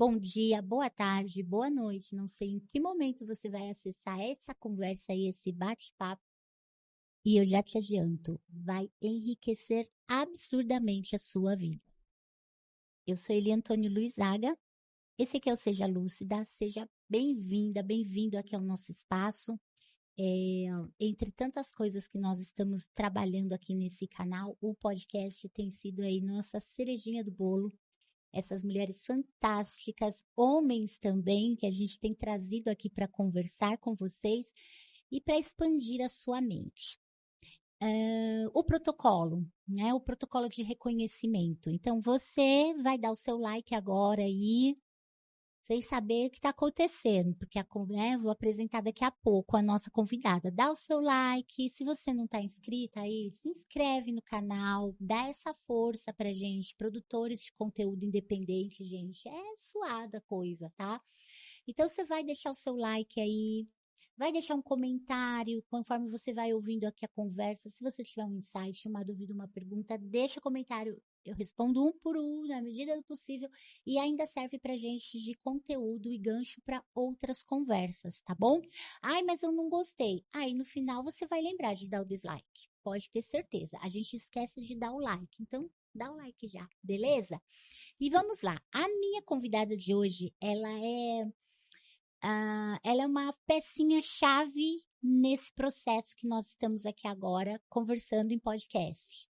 bom dia, boa tarde, boa noite. Não sei em que momento você vai acessar essa conversa e esse bate-papo. E eu já te adianto, vai enriquecer absurdamente a sua vida. Eu sou Eli Antônio Luizaga. Esse aqui é o Seja Lúcida. Seja bem-vinda, bem-vindo aqui ao nosso espaço. Entre tantas coisas que nós estamos trabalhando aqui nesse canal, o podcast tem sido aí nossa cerejinha do bolo. Essas mulheres fantásticas, homens também, que a gente tem trazido aqui para conversar com vocês e para expandir a sua mente. O protocolo, né? O protocolo de reconhecimento. Então, você vai dar o seu like agora aí, sem saber o que está acontecendo, porque vou apresentar daqui a pouco a nossa convidada. Dá o seu like, se você não está inscrita aí, se inscreve no canal, dá essa força pra gente, produtores de conteúdo independente, gente, é suada a coisa, tá? Então, você vai deixar o seu like aí, vai deixar um comentário conforme você vai ouvindo aqui a conversa. Se você tiver um insight, uma dúvida, uma pergunta, deixa comentário. Eu respondo um por um, na medida do possível, e ainda serve pra gente de conteúdo e gancho para outras conversas, tá bom? Ai, mas eu não gostei. Aí no final você vai lembrar de dar o dislike. Pode ter certeza. A gente esquece de dar o like. Então, dá o like já, beleza? E vamos lá. A minha convidada de hoje, ela é uma pecinha-chave nesse processo que nós estamos aqui agora conversando em podcast.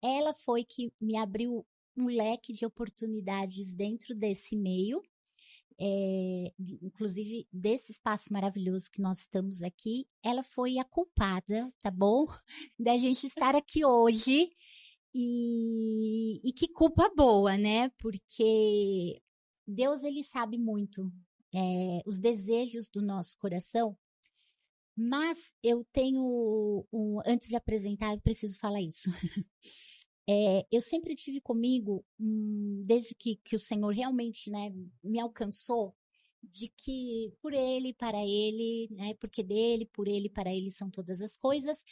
Ela foi que me abriu um leque de oportunidades dentro desse meio, inclusive desse espaço maravilhoso que nós estamos aqui. Ela foi a culpada, tá bom? Da gente estar aqui hoje. E que culpa boa, né? Porque Deus, ele sabe muito os desejos do nosso coração. Mas eu tenho antes de apresentar, eu preciso falar isso. Eu sempre tive comigo, desde que o Senhor realmente, né, me alcançou, de que por Ele, para Ele, né, porque dele, por Ele, para Ele são todas as coisas,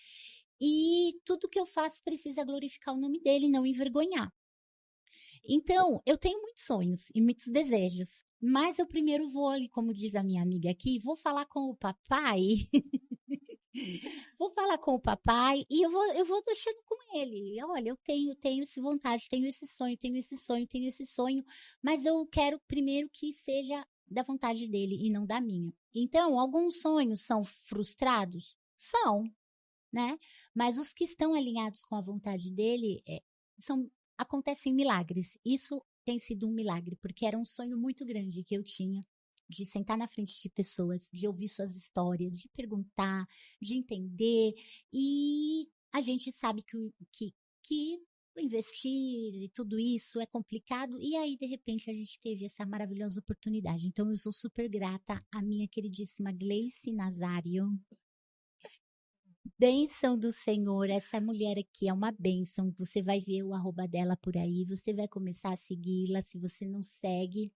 e tudo que eu faço precisa glorificar o nome dEle, não envergonhar. Então, eu tenho muitos sonhos e muitos desejos, mas eu primeiro vou ali, como diz a minha amiga aqui, vou falar com o papai. Vou falar com o papai e eu vou deixando com ele. Olha, eu tenho essa vontade, tenho esse sonho, tenho esse sonho, tenho esse sonho, mas eu quero primeiro que seja da vontade dele e não da minha. Então, alguns sonhos são frustrados? São, né? Mas os que estão alinhados com a vontade dele acontecem milagres. Isso tem sido um milagre, porque era um sonho muito grande que eu tinha de sentar na frente de pessoas, de ouvir suas histórias, de perguntar, de entender. E a gente sabe que investir e tudo isso é complicado. E aí, de repente, a gente teve essa maravilhosa oportunidade. Então, eu sou super grata à minha queridíssima Gleice Nazário. Bênção do Senhor, essa mulher aqui é uma bênção. Você vai ver o arroba dela por aí, você vai começar a segui-la. Se você não segue,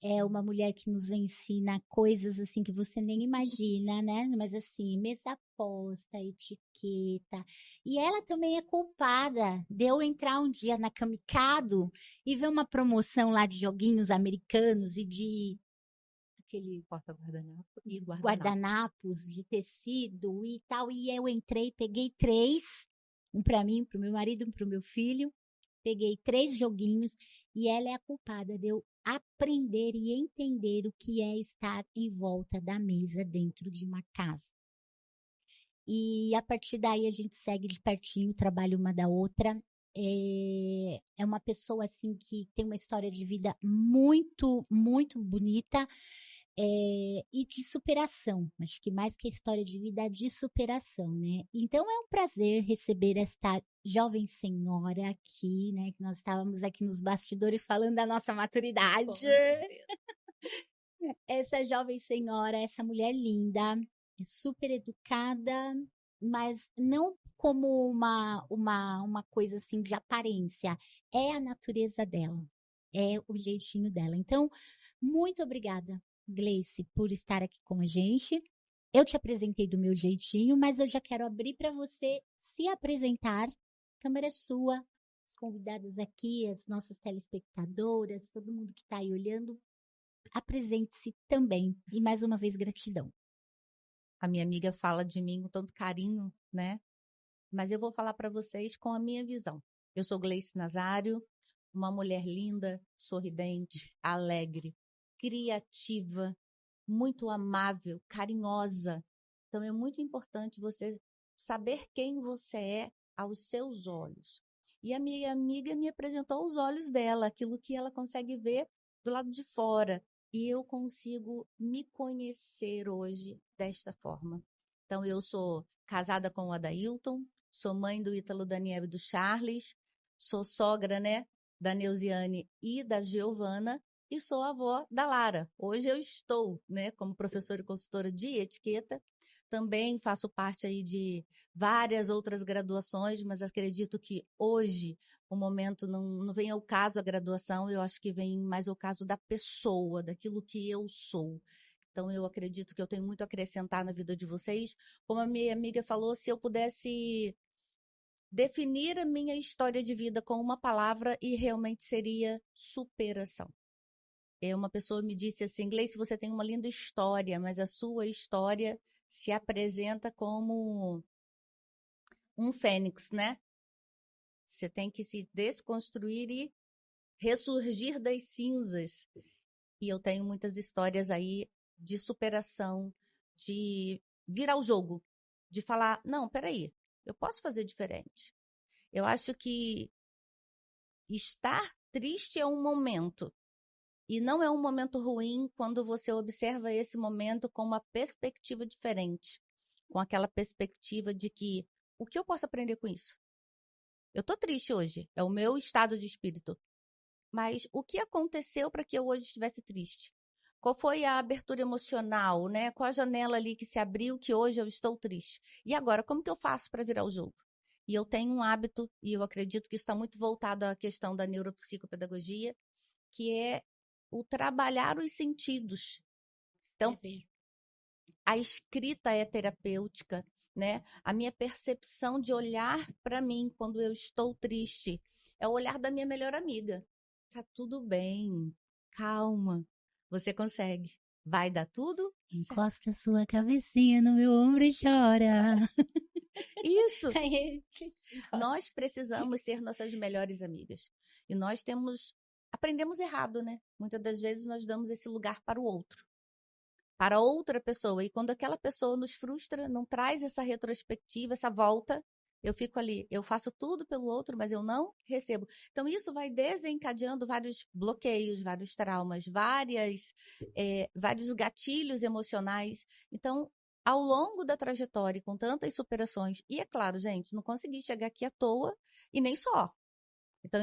é uma mulher que nos ensina coisas assim que você nem imagina, né? Mas assim, mesa posta, etiqueta. E ela também é culpada de eu entrar um dia na Camicado e ver uma promoção lá de joguinhos americanos e de aquele porta-guardanapo e guardanapos de tecido e tal. E eu entrei, peguei 3, um para mim, para o meu marido, um para o meu filho. Peguei 3 joguinhos e ela é a culpada de eu aprender e entender o que é estar em volta da mesa dentro de uma casa. E a partir daí a gente segue de pertinho, trabalha uma da outra. É uma pessoa assim que tem uma história de vida muito, muito bonita. E de superação. Acho que mais que a história de vida, é de superação, né? Então é um prazer receber esta jovem senhora aqui, né? Que nós estávamos aqui nos bastidores falando da nossa maturidade. Essa jovem senhora, essa mulher linda, super educada, mas não como uma coisa assim de aparência. É a natureza dela, é o jeitinho dela. Então, muito obrigada, Gleice, por estar aqui com a gente. Eu te apresentei do meu jeitinho, mas eu já quero abrir para você se apresentar. A câmera é sua, as convidadas aqui, as nossas telespectadoras, todo mundo que está aí olhando. apresente-se também. E mais uma vez, gratidão. A minha amiga fala de mim com tanto carinho, né? Mas eu vou falar para vocês com a minha visão. Eu sou Gleice Nazário, uma mulher linda, sorridente, alegre, criativa, muito amável, carinhosa. Então é muito importante você saber quem você é aos seus olhos. E a minha amiga me apresentou os olhos dela, aquilo que ela consegue ver do lado de fora. E eu consigo me conhecer hoje desta forma. Então, eu sou casada com o Adailton, sou mãe do Ítalo Daniel e do Charles, sou sogra, né, da Neuziane e da Giovana, e sou avó da Lara. Hoje eu estou, né, como professora e consultora de etiqueta. Também faço parte aí de várias outras graduações, mas acredito que hoje o momento não vem ao caso a graduação, eu acho que vem mais ao caso da pessoa, daquilo que eu sou. Então, eu acredito que eu tenho muito a acrescentar na vida de vocês. Como a minha amiga falou, se eu pudesse definir a minha história de vida com uma palavra, e realmente seria superação. Uma pessoa me disse assim, Gleice, você tem uma linda história, mas a sua história se apresenta como um fênix, né? Você tem que se desconstruir e ressurgir das cinzas. E eu tenho muitas histórias aí de superação, de virar o jogo, de falar, não, peraí, eu posso fazer diferente. Eu acho que estar triste é um momento. E não é um momento ruim quando você observa esse momento com uma perspectiva diferente. Com aquela perspectiva de que, o que eu posso aprender com isso? Eu tô triste hoje, é o meu estado de espírito. Mas o que aconteceu para que eu hoje estivesse triste? Qual foi a abertura emocional, né? Qual a janela ali que se abriu que hoje eu estou triste? E agora, como que eu faço para virar o jogo? E eu tenho um hábito, e eu acredito que isso está muito voltado à questão da neuropsicopedagogia, que é o trabalhar os sentidos. Então, a escrita é terapêutica, né? A minha percepção de olhar para mim quando eu estou triste é o olhar da minha melhor amiga. Tá tudo bem, calma, você consegue. Vai dar tudo certo. Encosta sua cabecinha no meu ombro e chora. Isso. Nós precisamos ser nossas melhores amigas. E nós aprendemos errado, né? Muitas das vezes nós damos esse lugar para o outro, para outra pessoa. E quando aquela pessoa nos frustra, não traz essa retrospectiva, essa volta, eu fico ali, eu faço tudo pelo outro, mas eu não recebo. Então, isso vai desencadeando vários bloqueios, vários traumas, vários gatilhos emocionais. Então, ao longo da trajetória, com tantas superações, e é claro, gente, não consegui chegar aqui à toa e nem só. Então,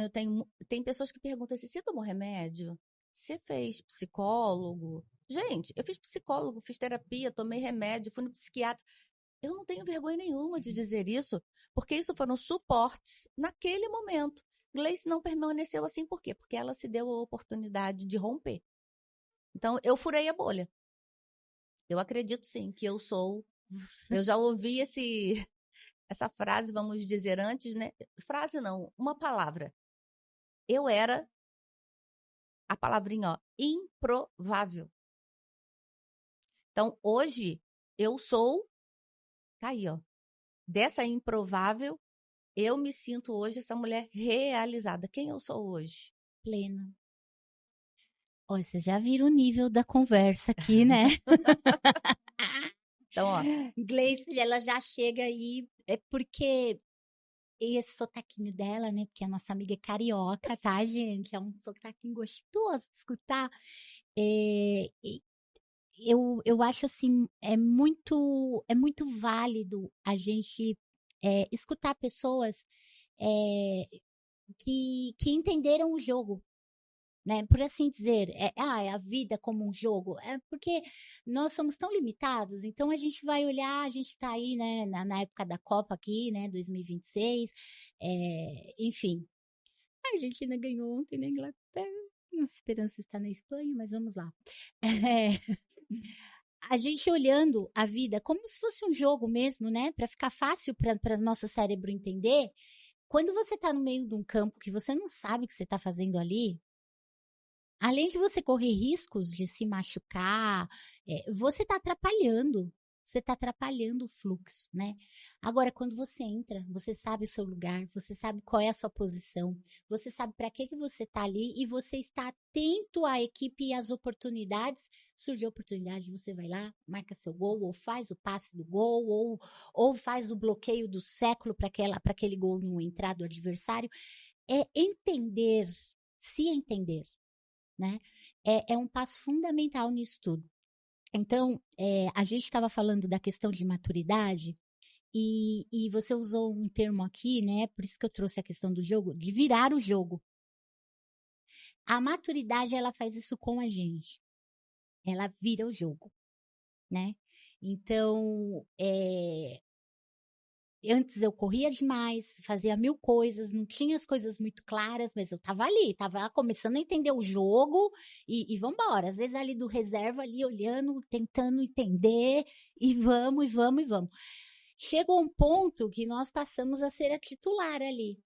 tem pessoas que perguntam assim, você tomou remédio? Você fez psicólogo? Gente, eu fiz psicólogo, fiz terapia, tomei remédio, fui no psiquiatra. Eu não tenho vergonha nenhuma de dizer isso, porque isso foram suportes naquele momento. Gleice não permaneceu assim, por quê? Porque ela se deu a oportunidade de romper. Então, eu furei a bolha. Eu acredito sim que eu sou. Eu já ouvi essa frase, vamos dizer antes, né? Frase não, uma palavra. Eu era a palavrinha, ó, improvável. Então, hoje, eu sou, tá aí, ó, dessa improvável, eu me sinto hoje essa mulher realizada. Quem eu sou hoje? Plena. Olha, vocês já viram o nível da conversa aqui, né? Então, ó. Gleice, ela já chega aí, é porque esse sotaquinho dela, né? Porque a nossa amiga é carioca, tá, gente? É um sotaquinho gostoso de escutar. Eu acho assim, é muito válido a gente escutar pessoas que entenderam o jogo, né? Por assim dizer, é a vida como um jogo. É porque nós somos tão limitados, então a gente vai olhar, a gente tá aí, né, na época da Copa aqui, né, 2026, enfim. A Argentina ganhou ontem na Inglaterra, nossa esperança está na Espanha, mas vamos lá. A gente olhando a vida como se fosse um jogo mesmo, né? Para ficar fácil para nosso cérebro entender. Quando você tá no meio de um campo que você não sabe o que você tá fazendo ali, Além de você correr riscos de se machucar, você está atrapalhando. Você está atrapalhando o fluxo, né? Agora, quando você entra, você sabe o seu lugar, você sabe qual é a sua posição, você sabe para que você está ali e você está atento à equipe e às oportunidades. Surgiu a oportunidade, você vai lá, marca seu gol, ou faz o passe do gol, ou faz o bloqueio do século para aquele gol não entrar do adversário. É entender, se entender, né? É um passo fundamental nisso tudo. Então, a gente estava falando da questão de maturidade e você usou um termo aqui, né? Por isso que eu trouxe a questão do jogo, de virar o jogo. A maturidade, ela faz isso com a gente. Ela vira o jogo, né? Então, antes eu corria demais, fazia 1000 coisas, não tinha as coisas muito claras, mas eu estava ali, estava começando a entender o jogo e vambora. Às vezes ali do reserva, ali olhando, tentando entender e vamos. Chegou um ponto que nós passamos a ser a titular ali.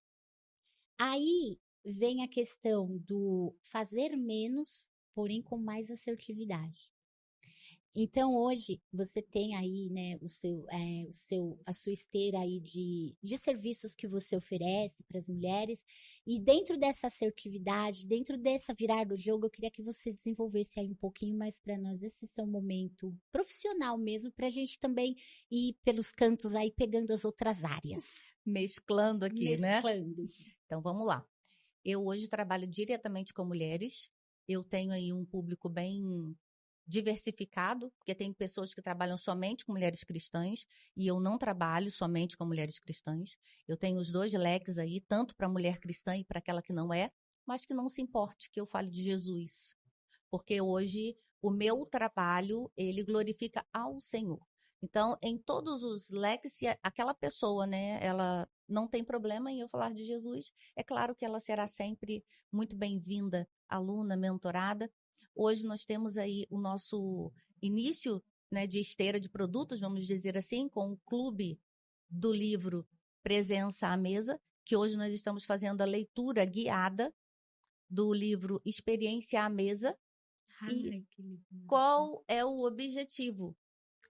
Aí vem a questão do fazer menos, porém com mais assertividade. Então, hoje, você tem aí, né, a sua esteira aí de serviços que você oferece para as mulheres. E dentro dessa assertividade, dentro dessa virar do jogo, eu queria que você desenvolvesse aí um pouquinho mais para nós esse seu momento profissional mesmo, para a gente também ir pelos cantos aí, pegando as outras áreas. Mesclando aqui, né? Mesclando. Então, vamos lá. Eu hoje trabalho diretamente com mulheres. Eu tenho aí um público bem diversificado, porque tem pessoas que trabalham somente com mulheres cristãs e eu não trabalho somente com mulheres cristãs. Eu tenho os dois leques aí, tanto para a mulher cristã e para aquela que não é, mas que não se importe que eu fale de Jesus. Porque hoje o meu trabalho, ele glorifica ao Senhor. Então, em todos os leques, se aquela pessoa, né, ela não tem problema em eu falar de Jesus, é claro que ela será sempre muito bem-vinda, aluna, mentorada. Hoje nós temos aí o nosso início, né, de esteira de produtos, vamos dizer assim, com o clube do livro Presença à Mesa, que hoje nós estamos fazendo a leitura guiada do livro Experiência à Mesa. E qual é o objetivo?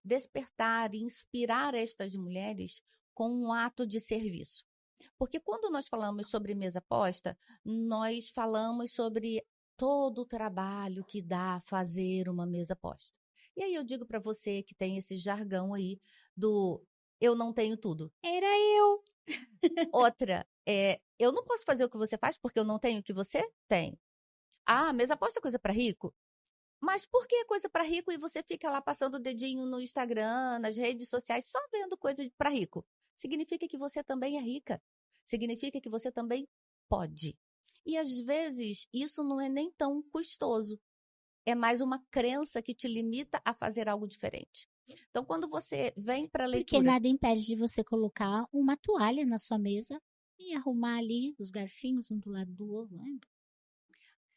Despertar e inspirar estas mulheres com um ato de serviço. Porque quando nós falamos sobre mesa posta, nós falamos sobre todo o trabalho que dá fazer uma mesa posta. E aí eu digo para você que tem esse jargão aí do eu não tenho tudo. Era eu. Outra, eu não posso fazer o que você faz porque eu não tenho o que você tem. Ah, mesa posta é coisa para rico? Mas por que coisa para rico e você fica lá passando o dedinho no Instagram, nas redes sociais, só vendo coisa para rico? Significa que você também é rica. Significa que você também pode. E às vezes isso não é nem tão custoso. É mais uma crença que te limita a fazer algo diferente. Então, quando você vem para a leitura... Porque nada impede de você colocar uma toalha na sua mesa e arrumar ali os garfinhos um do lado do outro, né?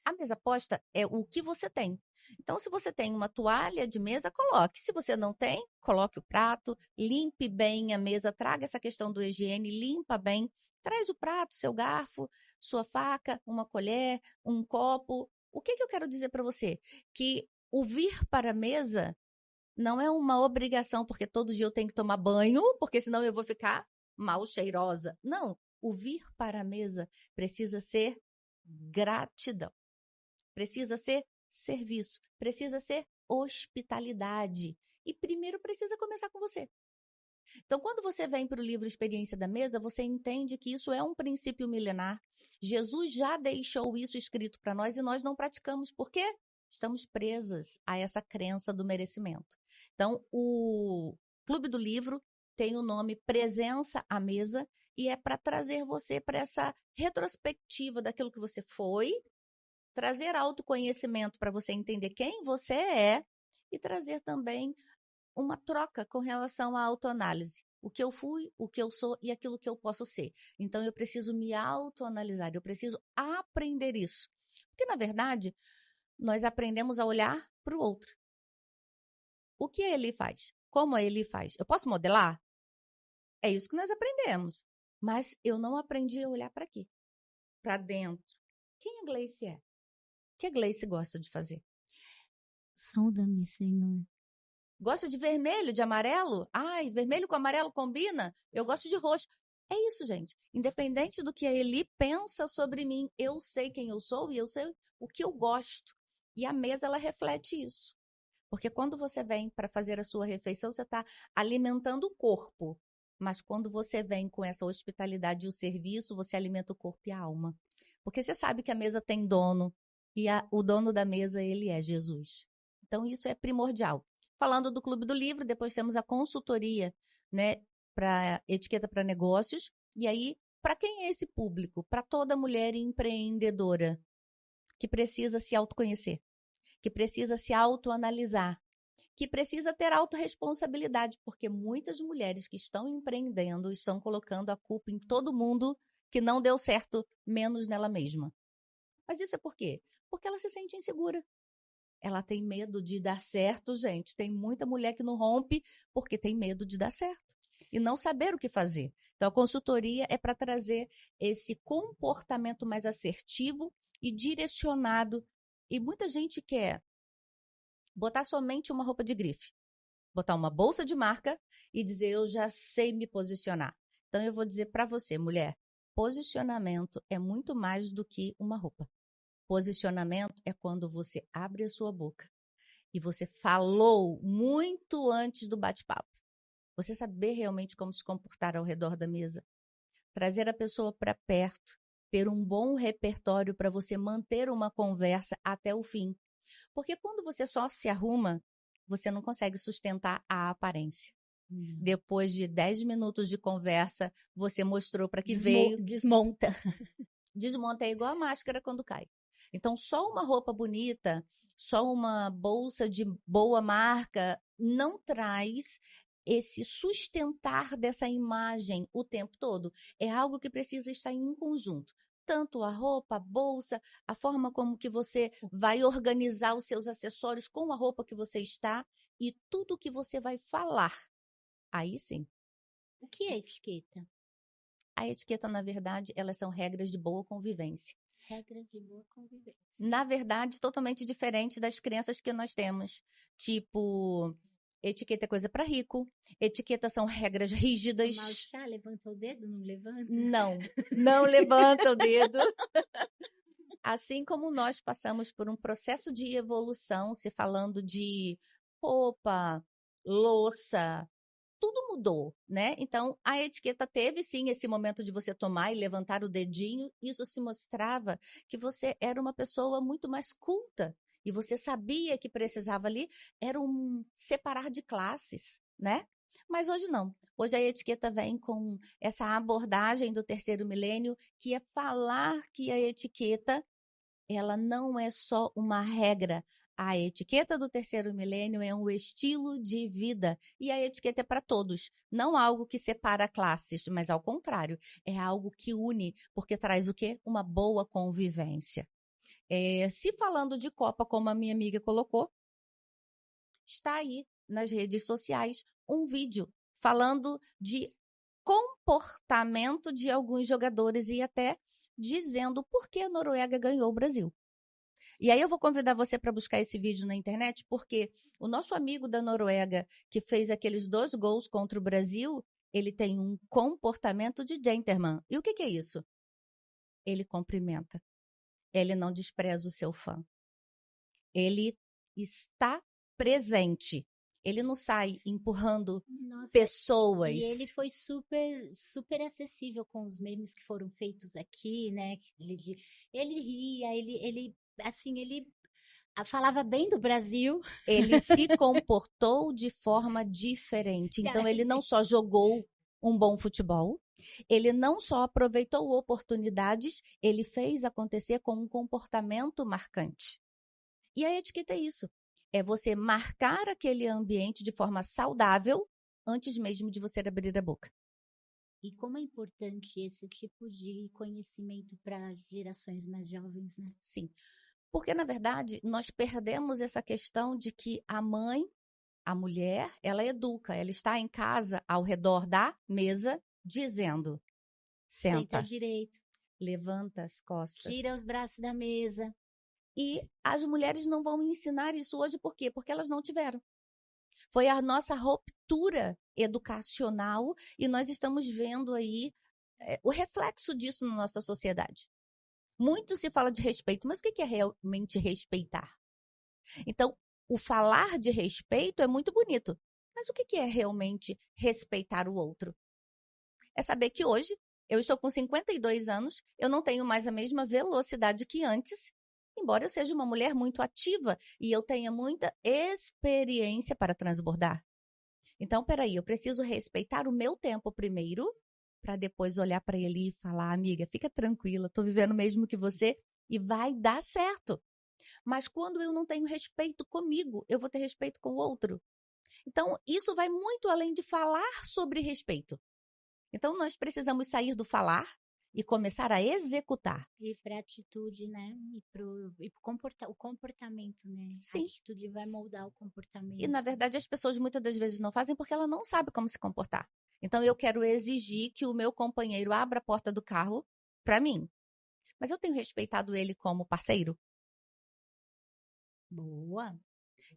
A mesa posta é o que você tem. Então, se você tem uma toalha de mesa, coloque. Se você não tem, coloque o prato, limpe bem a mesa, traga essa questão do higiene, limpa bem. Traz o prato, seu garfo, sua faca, uma colher, um copo. O que eu quero dizer para você? Que o vir para a mesa não é uma obrigação, porque todo dia eu tenho que tomar banho, porque senão eu vou ficar mal cheirosa. Não, o vir para a mesa precisa ser gratidão. Precisa ser serviço, precisa ser hospitalidade. E primeiro precisa começar com você. Então, quando você vem para o livro Experiência da Mesa, você entende que isso é um princípio milenar. Jesus já deixou isso escrito para nós e nós não praticamos. Por quê? Estamos presas a essa crença do merecimento. Então, o Clube do Livro tem o nome Presença à Mesa e é para trazer você para essa retrospectiva daquilo que você foi, trazer autoconhecimento para você entender quem você é e trazer também uma troca com relação à autoanálise. O que eu fui, o que eu sou e aquilo que eu posso ser. Então, eu preciso me autoanalisar, eu preciso aprender isso. Porque, na verdade, nós aprendemos a olhar para o outro. O que ele faz? Como ele faz? Eu posso modelar? É isso que nós aprendemos. Mas eu não aprendi a olhar para aqui, para dentro. Quem a Gleice é? que a Gleice gosta de fazer? Sonda-me, Senhor. Gosta de vermelho, de amarelo? Ai, vermelho com amarelo combina? Eu gosto de roxo. É isso, gente. Independente do que a Eli pensa sobre mim, eu sei quem eu sou e eu sei o que eu gosto. E a mesa, ela reflete isso. Porque quando você vem para fazer a sua refeição, você está alimentando o corpo. Mas quando você vem com essa hospitalidade e o serviço, você alimenta o corpo e a alma. Porque você sabe que a mesa tem dono. E o dono da mesa, ele é Jesus. Então, isso é primordial. Falando do Clube do Livro, depois temos a consultoria, né, para etiqueta para negócios. E aí, para quem é esse público? Para toda mulher empreendedora que precisa se autoconhecer, que precisa se autoanalisar, que precisa ter autorresponsabilidade, porque muitas mulheres que estão empreendendo estão colocando a culpa em todo mundo que não deu certo, menos nela mesma. Mas isso é por quê? Porque ela se sente insegura. Ela tem medo de dar certo, gente. Tem muita mulher que não rompe porque tem medo de dar certo e não saber o que fazer. Então, a consultoria é para trazer esse comportamento mais assertivo e direcionado. E muita gente quer botar somente uma roupa de grife, botar uma bolsa de marca e dizer, eu já sei me posicionar. Então, eu vou dizer para você, mulher, posicionamento é muito mais do que uma roupa. Posicionamento é quando você abre a sua boca e você falou muito antes do bate-papo. Você saber realmente como se comportar ao redor da mesa. Trazer a pessoa para perto. Ter um bom repertório para você manter uma conversa até o fim. Porque quando você só se arruma, você não consegue sustentar a aparência. Depois de 10 minutos de conversa, você mostrou para que veio. Desmonta. Desmonta, é igual a máscara quando cai. Então, só uma roupa bonita, só uma bolsa de boa marca não traz esse sustentar dessa imagem o tempo todo. É algo que precisa estar em conjunto. Tanto a roupa, a bolsa, a forma como que você vai organizar os seus acessórios com a roupa que você está e tudo que você vai falar. Aí sim. O que é etiqueta? A etiqueta, na verdade, elas são regras de boa convivência. Regras de boa convivência. Na verdade, totalmente diferente das crenças que nós temos. Tipo, etiqueta é coisa para rico, etiqueta são regras rígidas. Tomar o chá, levanta o dedo, não levanta? Não levanta o dedo. Assim como nós passamos por um processo de evolução, se falando de roupa, louça, tudo mudou, né? Então, a etiqueta teve, sim, esse momento de você tomar e levantar o dedinho. Isso se mostrava que você era uma pessoa muito mais culta. E você sabia que precisava ali, era um separar de classes, né? Mas hoje não. Hoje a etiqueta vem com essa abordagem do terceiro milênio, que é falar que a etiqueta, ela não é só uma regra. A etiqueta do terceiro milênio é um estilo de vida. E a etiqueta é para todos. Não algo que separa classes, mas ao contrário. É algo que une, porque traz o quê? Uma boa convivência. Se falando de Copa, como a minha amiga colocou, está aí nas redes sociais um vídeo falando de comportamento de alguns jogadores e até dizendo por que a Noruega ganhou o Brasil. E aí eu vou convidar você para buscar esse vídeo na internet, porque o nosso amigo da Noruega, que fez aqueles 2 gols contra o Brasil, ele tem um comportamento de gentleman. E o que é isso? Ele cumprimenta. Ele não despreza o seu fã. Ele está presente. Ele não sai empurrando pessoas. E ele foi super acessível com os memes que foram feitos aqui, né? Ele ria, ele falava bem do Brasil. Ele se comportou de forma diferente. Então, ele não só jogou um bom futebol, ele não só aproveitou oportunidades, ele fez acontecer com um comportamento marcante. E a etiqueta é isso. É você marcar aquele ambiente de forma saudável antes mesmo de você abrir a boca. E como é importante esse tipo de conhecimento para gerações mais jovens, né? Sim. Porque, na verdade, nós perdemos essa questão de que a mãe, a mulher, ela educa. Ela está em casa, ao redor da mesa, dizendo, senta direito. Levanta as costas. Tira os braços da mesa. E as mulheres não vão ensinar isso hoje, por quê? Porque elas não tiveram. Foi a nossa ruptura educacional e nós estamos vendo aí o reflexo disso na nossa sociedade. Muito se fala de respeito, mas o que é realmente respeitar? Então, o falar de respeito é muito bonito, mas o que é realmente respeitar o outro? É saber que hoje, eu estou com 52 anos, eu não tenho mais a mesma velocidade que antes, embora eu seja uma mulher muito ativa e eu tenha muita experiência para transbordar. Então, peraí, eu preciso respeitar o meu tempo primeiro, para depois olhar para ele e falar, amiga, fica tranquila, estou vivendo o mesmo que você e vai dar certo. Mas quando eu não tenho respeito comigo, eu vou ter respeito com o outro. Então, isso vai muito além de falar sobre respeito. Então, nós precisamos sair do falar e começar a executar. E para atitude, né? E para o comportamento, né? Sim. A atitude vai moldar o comportamento. E, na verdade, as pessoas muitas das vezes não fazem porque ela não sabe como se comportar. Então, eu quero exigir que o meu companheiro abra a porta do carro para mim. Mas eu tenho respeitado ele como parceiro? Boa.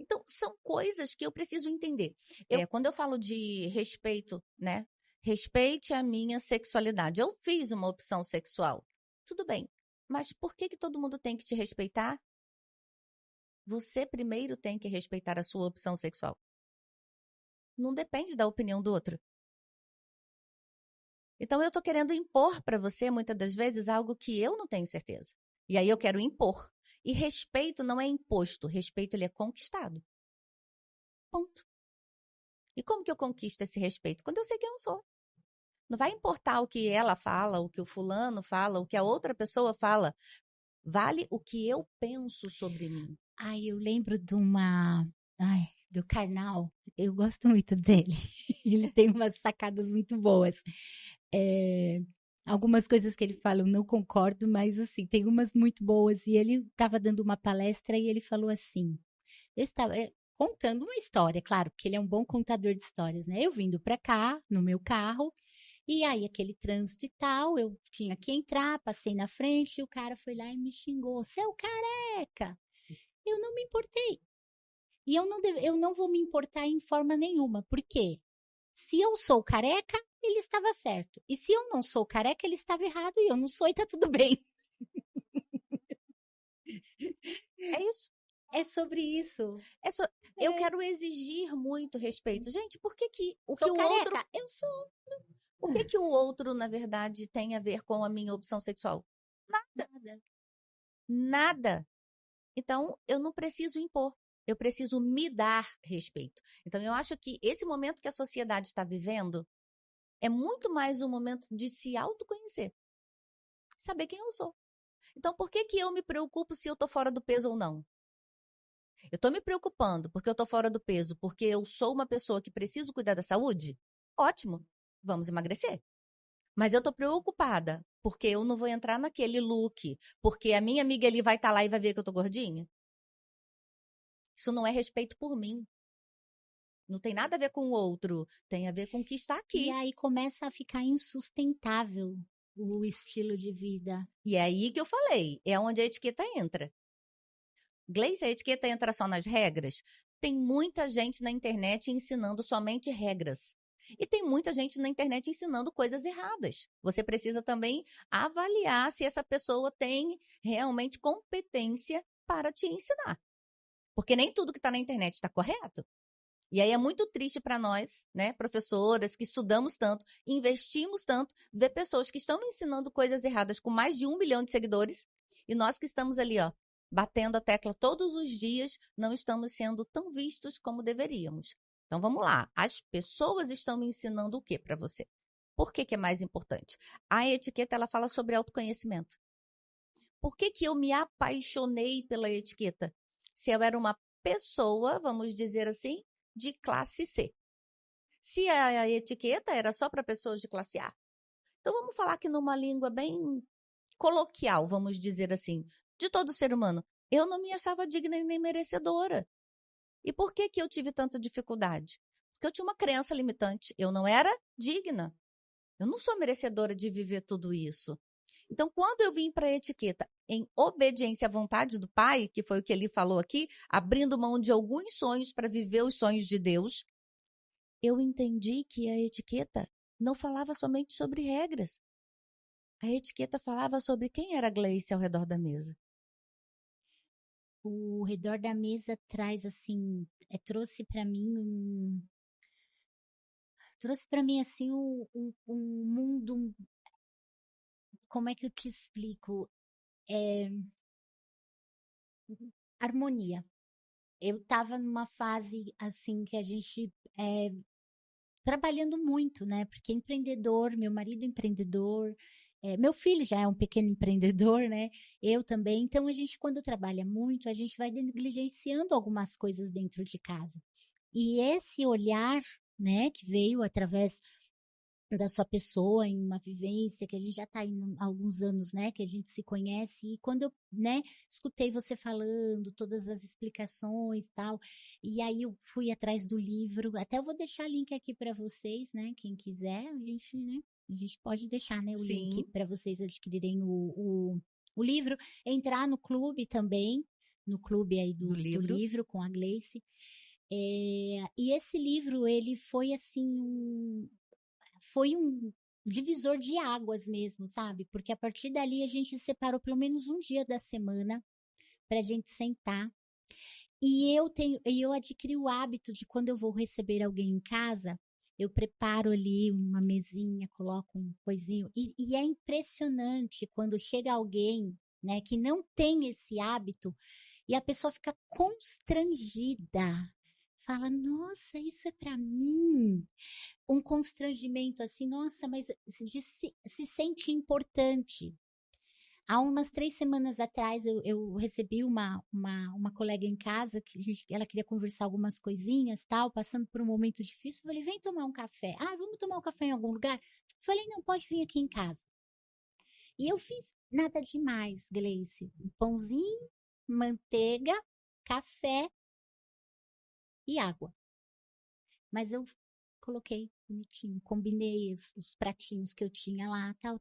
Então, são coisas que eu preciso entender. Quando eu falo de respeito, né? Respeite a minha sexualidade. Eu fiz uma opção sexual. Tudo bem. Mas por que todo mundo tem que te respeitar? Você primeiro tem que respeitar a sua opção sexual. Não depende da opinião do outro. Então, eu estou querendo impor para você, muitas das vezes, algo que eu não tenho certeza. E aí eu quero impor. E respeito não é imposto. Respeito, ele é conquistado. Ponto. E como que eu conquisto esse respeito? Quando eu sei quem eu sou. Não vai importar o que ela fala, o que o fulano fala, o que a outra pessoa fala. Vale o que eu penso sobre mim. Ai, eu lembro do Karnal. Eu gosto muito dele. Ele tem umas sacadas muito boas. Algumas coisas que ele fala eu não concordo, mas assim, tem umas muito boas. E ele estava dando uma palestra e ele falou assim: eu estava contando uma história, claro, porque ele é um bom contador de histórias, né? Eu vindo para cá, no meu carro, e aí aquele trânsito e tal, eu tinha que entrar, passei na frente, e o cara foi lá e me xingou: seu careca! Eu não me importei. E eu não vou me importar em forma nenhuma. Por quê? Se eu sou careca, ele estava certo. E se eu não sou careca, ele estava errado e eu não sou e tá tudo bem. É isso. É sobre isso. Eu quero exigir muito respeito. Gente, por que o Sou que o careca? outro... Eu sou. O que o outro, na verdade, tem a ver com a minha opção sexual? Nada. Nada. Então, eu não preciso impor. Eu preciso me dar respeito. Então, eu acho que esse momento que a sociedade está vivendo é muito mais um momento de se autoconhecer. Saber quem eu sou. Então, por que eu me preocupo se eu estou fora do peso ou não? Eu estou me preocupando porque eu estou fora do peso, porque eu sou uma pessoa que preciso cuidar da saúde? Ótimo, vamos emagrecer. Mas eu estou preocupada porque eu não vou entrar naquele look, porque a minha amiga ali vai estar lá e vai ver que eu estou gordinha? Isso não é respeito por mim. Não tem nada a ver com o outro, tem a ver com o que está aqui. E aí começa a ficar insustentável o estilo de vida. E é aí que eu falei, é onde a etiqueta entra. Gleice, a etiqueta entra só nas regras? Tem muita gente na internet ensinando somente regras. E tem muita gente na internet ensinando coisas erradas. Você precisa também avaliar se essa pessoa tem realmente competência para te ensinar. Porque nem tudo que está na internet está correto. E aí é muito triste para nós, né, professoras que estudamos tanto, investimos tanto, ver pessoas que estão ensinando coisas erradas com mais de 1 milhão de seguidores e nós que estamos ali, ó, batendo a tecla todos os dias, não estamos sendo tão vistos como deveríamos. Então vamos lá, as pessoas estão me ensinando o que para você? Por que é mais importante? A etiqueta, ela fala sobre autoconhecimento. Por que eu me apaixonei pela etiqueta? Se eu era uma pessoa, vamos dizer assim, de classe C. Se a etiqueta era só para pessoas de classe A. Então, vamos falar que numa língua bem coloquial, vamos dizer assim, de todo ser humano. Eu não me achava digna e nem merecedora. E por que eu tive tanta dificuldade? Porque eu tinha uma crença limitante. Eu não era digna. Eu não sou merecedora de viver tudo isso. Então, quando eu vim para a etiqueta em obediência à vontade do Pai, que foi o que ele falou aqui, abrindo mão de alguns sonhos para viver os sonhos de Deus, eu entendi que a etiqueta não falava somente sobre regras. A etiqueta falava sobre quem era a Gleice ao redor da mesa. O redor da mesa traz assim, trouxe para mim assim um mundo, como é que eu te explico? Harmonia. Eu estava numa fase assim que a gente trabalhando muito, né? Porque empreendedor, meu marido é empreendedor, meu filho já é um pequeno empreendedor, né? Eu também. Então, a gente, quando trabalha muito, a gente vai negligenciando algumas coisas dentro de casa. E esse olhar, né, que veio através da sua pessoa, em uma vivência que a gente já está há alguns anos, né, que a gente se conhece, e quando eu, né, escutei você falando, todas as explicações e tal, e aí eu fui atrás do livro, até eu vou deixar link aqui para vocês, né, quem quiser, a gente pode deixar, né, o link Sim. para vocês adquirirem o livro, entrar no clube também, no clube aí do livro com a Gleice, e esse livro, ele foi assim, foi um divisor de águas mesmo, sabe? Porque a partir dali a gente separou pelo menos um dia da semana pra gente sentar. E eu adquiri o hábito de quando eu vou receber alguém em casa, eu preparo ali uma mesinha, coloco um coisinho. E é impressionante quando chega alguém, né, que não tem esse hábito e a pessoa fica constrangida. Fala, nossa, isso é para mim, um constrangimento assim, nossa, mas se sente importante. Há umas 3 semanas atrás, eu recebi uma colega em casa, ela queria conversar algumas coisinhas, tal, passando por um momento difícil. Eu falei, vem tomar um café. Ah, vamos tomar um café em algum lugar? Eu falei, não, pode vir aqui em casa. E eu fiz nada demais, Gleice. Um pãozinho, manteiga, café e água. Mas eu coloquei bonitinho, combinei os pratinhos que eu tinha lá, tal.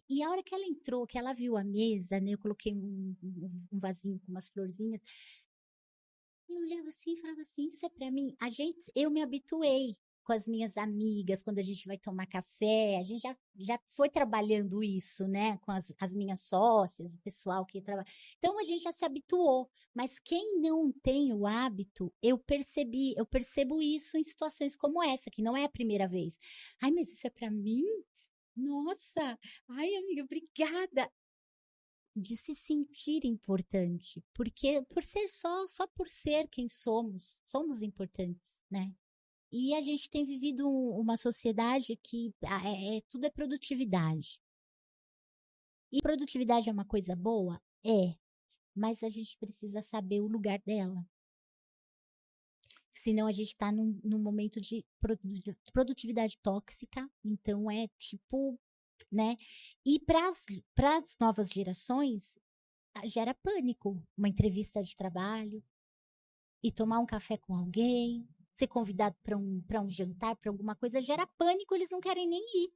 E a hora que ela entrou, que ela viu a mesa, né? Eu coloquei um vasinho com umas florzinhas. E eu olhava assim e falava assim, isso é pra mim? Eu me habituei com as minhas amigas, quando a gente vai tomar café, a gente já foi trabalhando isso, né? Com as minhas sócias, o pessoal que trabalha. Então, a gente já se habituou. Mas quem não tem o hábito, eu percebo isso em situações como essa, que não é a primeira vez. Ai, mas isso é pra mim? Nossa! Ai, amiga, obrigada! De se sentir importante, porque por ser só por ser quem somos importantes, né? E a gente tem vivido uma sociedade que tudo é produtividade. E produtividade é uma coisa boa? É, mas a gente precisa saber o lugar dela. Senão a gente está num momento de produtividade tóxica, então é tipo, né? E para as novas gerações, gera pânico. Uma entrevista de trabalho, e tomar um café com alguém, ser convidado para um jantar, para alguma coisa, gera pânico, eles não querem nem ir.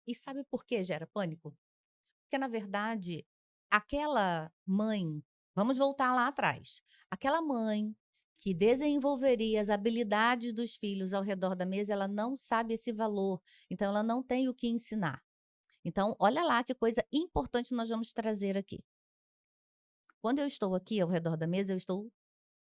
E sabe por que gera pânico? Porque, na verdade, aquela mãe, vamos voltar lá atrás, aquela mãe que desenvolveria as habilidades dos filhos ao redor da mesa, ela não sabe esse valor, então ela não tem o que ensinar. Então, olha lá que coisa importante nós vamos trazer aqui. Quando eu estou aqui ao redor da mesa, eu estou,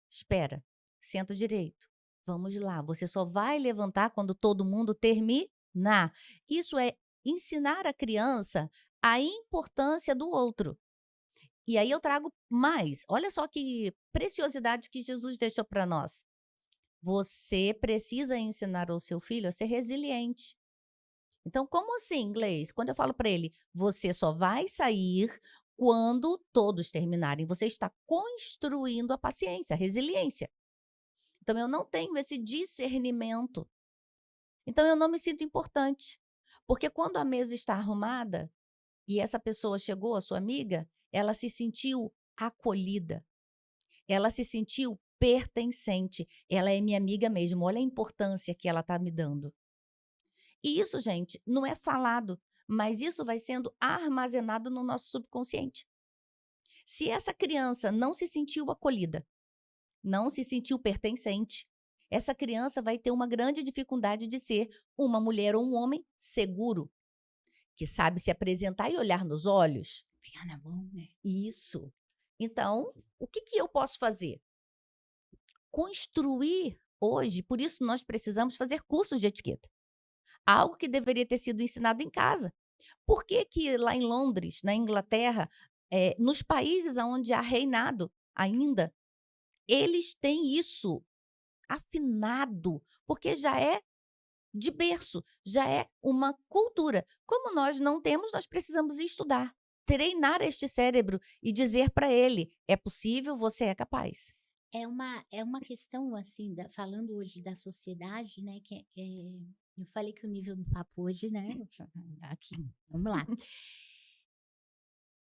espera, senta direito, vamos lá, você só vai levantar quando todo mundo terminar. Isso é ensinar a criança a importância do outro. E aí eu trago mais. Olha só que preciosidade que Jesus deixou para nós. Você precisa ensinar ao seu filho a ser resiliente. Então, como assim, inglês? Quando eu falo para ele, você só vai sair quando todos terminarem. Você está construindo a paciência, a resiliência. Então, eu não tenho esse discernimento. Então, eu não me sinto importante. Porque quando a mesa está arrumada e essa pessoa chegou, a sua amiga, ela se sentiu acolhida. Ela se sentiu pertencente. Ela é minha amiga mesmo. Olha a importância que ela está me dando. E isso, gente, não é falado, mas isso vai sendo armazenado no nosso subconsciente. Se essa criança não se sentiu acolhida, não se sentiu pertencente, essa criança vai ter uma grande dificuldade de ser uma mulher ou um homem seguro, que sabe se apresentar e olhar nos olhos. Pegar na mão, né? Isso. Então, o que que eu posso fazer? Construir hoje, por isso nós precisamos fazer cursos de etiqueta. Algo que deveria ter sido ensinado em casa. Por que que lá em Londres, na Inglaterra, nos países aonde há reinado ainda, eles têm isso afinado, porque já é de berço, já é uma cultura. Como nós não temos, nós precisamos estudar, treinar este cérebro e dizer para ele: é possível, você é capaz. É uma questão, assim, falando hoje da sociedade, né? Eu falei que o nível do papo hoje, né? Aqui, vamos lá.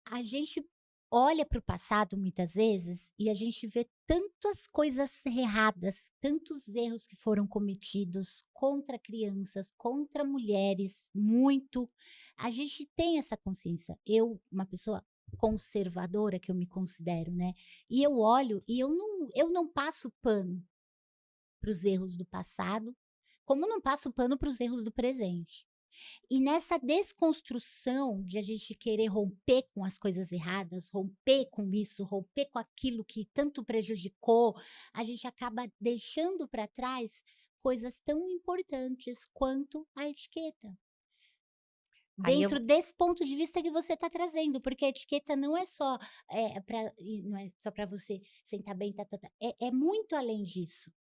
A gente olha para o passado muitas vezes e a gente vê tantas coisas erradas, tantos erros que foram cometidos contra crianças, contra mulheres, muito. A gente tem essa consciência. Eu, uma pessoa conservadora que eu me considero, né? E eu olho e eu não passo pano para os erros do passado, como não passo pano para os erros do presente. E nessa desconstrução de a gente querer romper com as coisas erradas, romper com isso, romper com aquilo que tanto prejudicou, a gente acaba deixando para trás coisas tão importantes quanto a etiqueta. Aí eu Dentro desse ponto de vista que você está trazendo, porque a etiqueta não é só para você sentar bem, é muito além disso.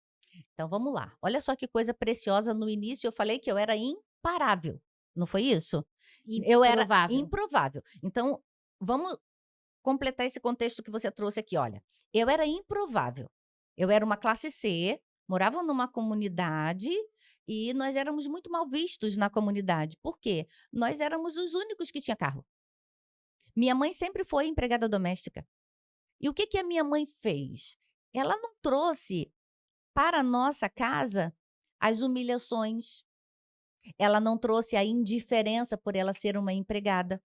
Então vamos lá. Olha só que coisa preciosa, no início eu falei que eu era imparável, não foi isso? Eu era Improvável. improvável. Então, vamos completar esse contexto que você trouxe aqui, olha. Eu era improvável. Eu era uma classe C, morava numa comunidade e nós éramos muito mal vistos na comunidade. Por quê? Nós éramos os únicos que tinha carro. Minha mãe sempre foi empregada doméstica. E o que que a minha mãe fez? Ela não trouxe para a nossa casa as humilhações. Ela não trouxe a indiferença por ela ser uma empregada.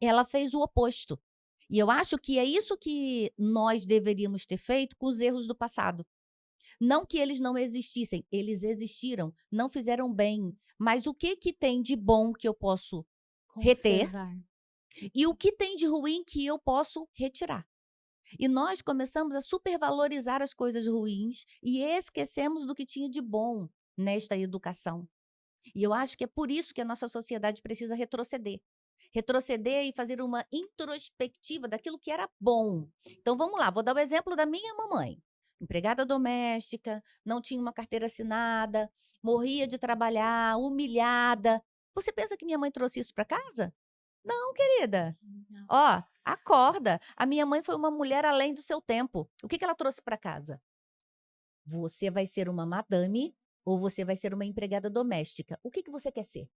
Ela fez o oposto. E eu acho que é isso que nós deveríamos ter feito com os erros do passado. Não que eles não existissem, eles existiram, não fizeram bem. Mas o que que tem de bom que eu posso reter Conservar. e o que tem de ruim que eu posso retirar? E nós começamos a supervalorizar as coisas ruins e esquecemos do que tinha de bom nesta educação. E eu acho que é por isso que a nossa sociedade precisa retroceder. Retroceder e fazer uma introspectiva daquilo que era bom. Então vamos lá, vou dar o exemplo da minha mamãe. Empregada doméstica, não tinha uma carteira assinada, morria de trabalhar, humilhada. Você pensa que minha mãe trouxe isso para casa? Não, querida. Não. Ó, acorda. A minha mãe foi uma mulher além do seu tempo. O que que ela trouxe para casa? Você vai ser uma madame ou você vai ser uma empregada doméstica. O que que você quer ser?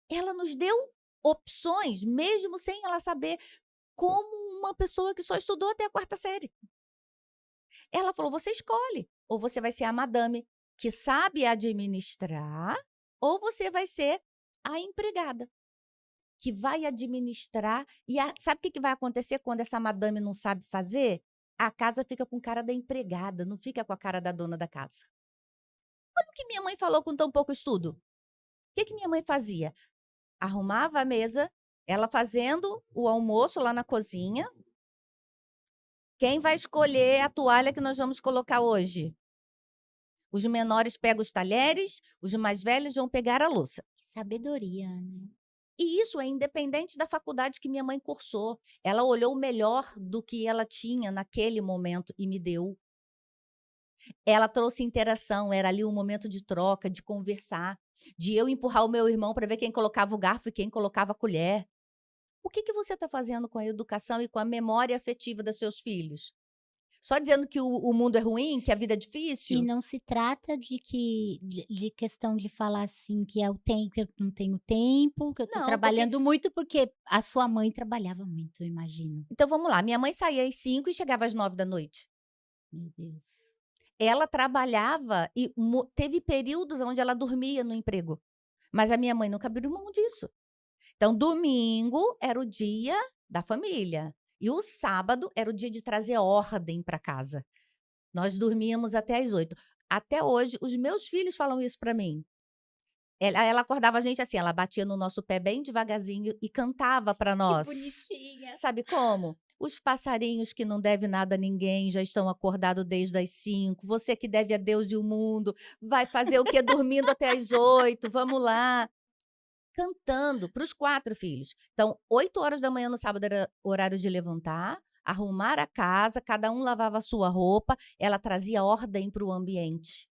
Ela nos deu opções, mesmo sem ela saber, como uma pessoa que só estudou até a quarta série. Ela falou: você escolhe. Ou você vai ser a madame que sabe administrar, ou você vai ser a empregada que vai administrar. E sabe o que que vai acontecer quando essa madame não sabe fazer? A casa fica com cara da empregada, não fica com a cara da dona da casa. Olha o que minha mãe falou com tão pouco estudo. O que que minha mãe fazia? Arrumava a mesa, ela fazendo o almoço lá na cozinha. Quem vai escolher a toalha que nós vamos colocar hoje? Os menores pegam os talheres, os mais velhos vão pegar a louça. Que sabedoria, né? E isso é independente da faculdade que minha mãe cursou. Ela olhou o melhor do que ela tinha naquele momento e me deu. Ela trouxe interação, era ali um momento de troca, de conversar, de eu empurrar o meu irmão para ver quem colocava o garfo e quem colocava a colher. O que que você está fazendo com a educação e com a memória afetiva dos seus filhos? Só dizendo que o mundo é ruim, que a vida é E difícil? não se trata de questão de falar assim que é o tempo, que eu não tenho tempo, que eu tô Não, porque. trabalhando muito, porque a sua mãe trabalhava muito, eu imagino. Então vamos lá, minha mãe saía às 5 e chegava às 9 da noite. Meu Deus. Ela trabalhava e teve períodos onde ela dormia no emprego. Mas a minha mãe nunca abriu mão disso. Então, domingo era o dia da família. E o sábado era o dia de trazer ordem para casa. Nós dormíamos até às 8. Até hoje, os meus filhos falam isso para mim. Ela acordava a gente assim, ela batia no nosso pé bem devagarzinho e cantava para Que nós. bonitinha. Sabe como? Os passarinhos que não devem nada a ninguém já estão acordados desde as 5. Você que deve a Deus e o mundo, vai fazer o quê? Dormindo até às 8. Vamos lá. Cantando para os 4 filhos. Então, 8 horas da manhã no sábado era horário de levantar, arrumar a casa, cada um lavava a sua roupa, ela trazia ordem para o ambiente.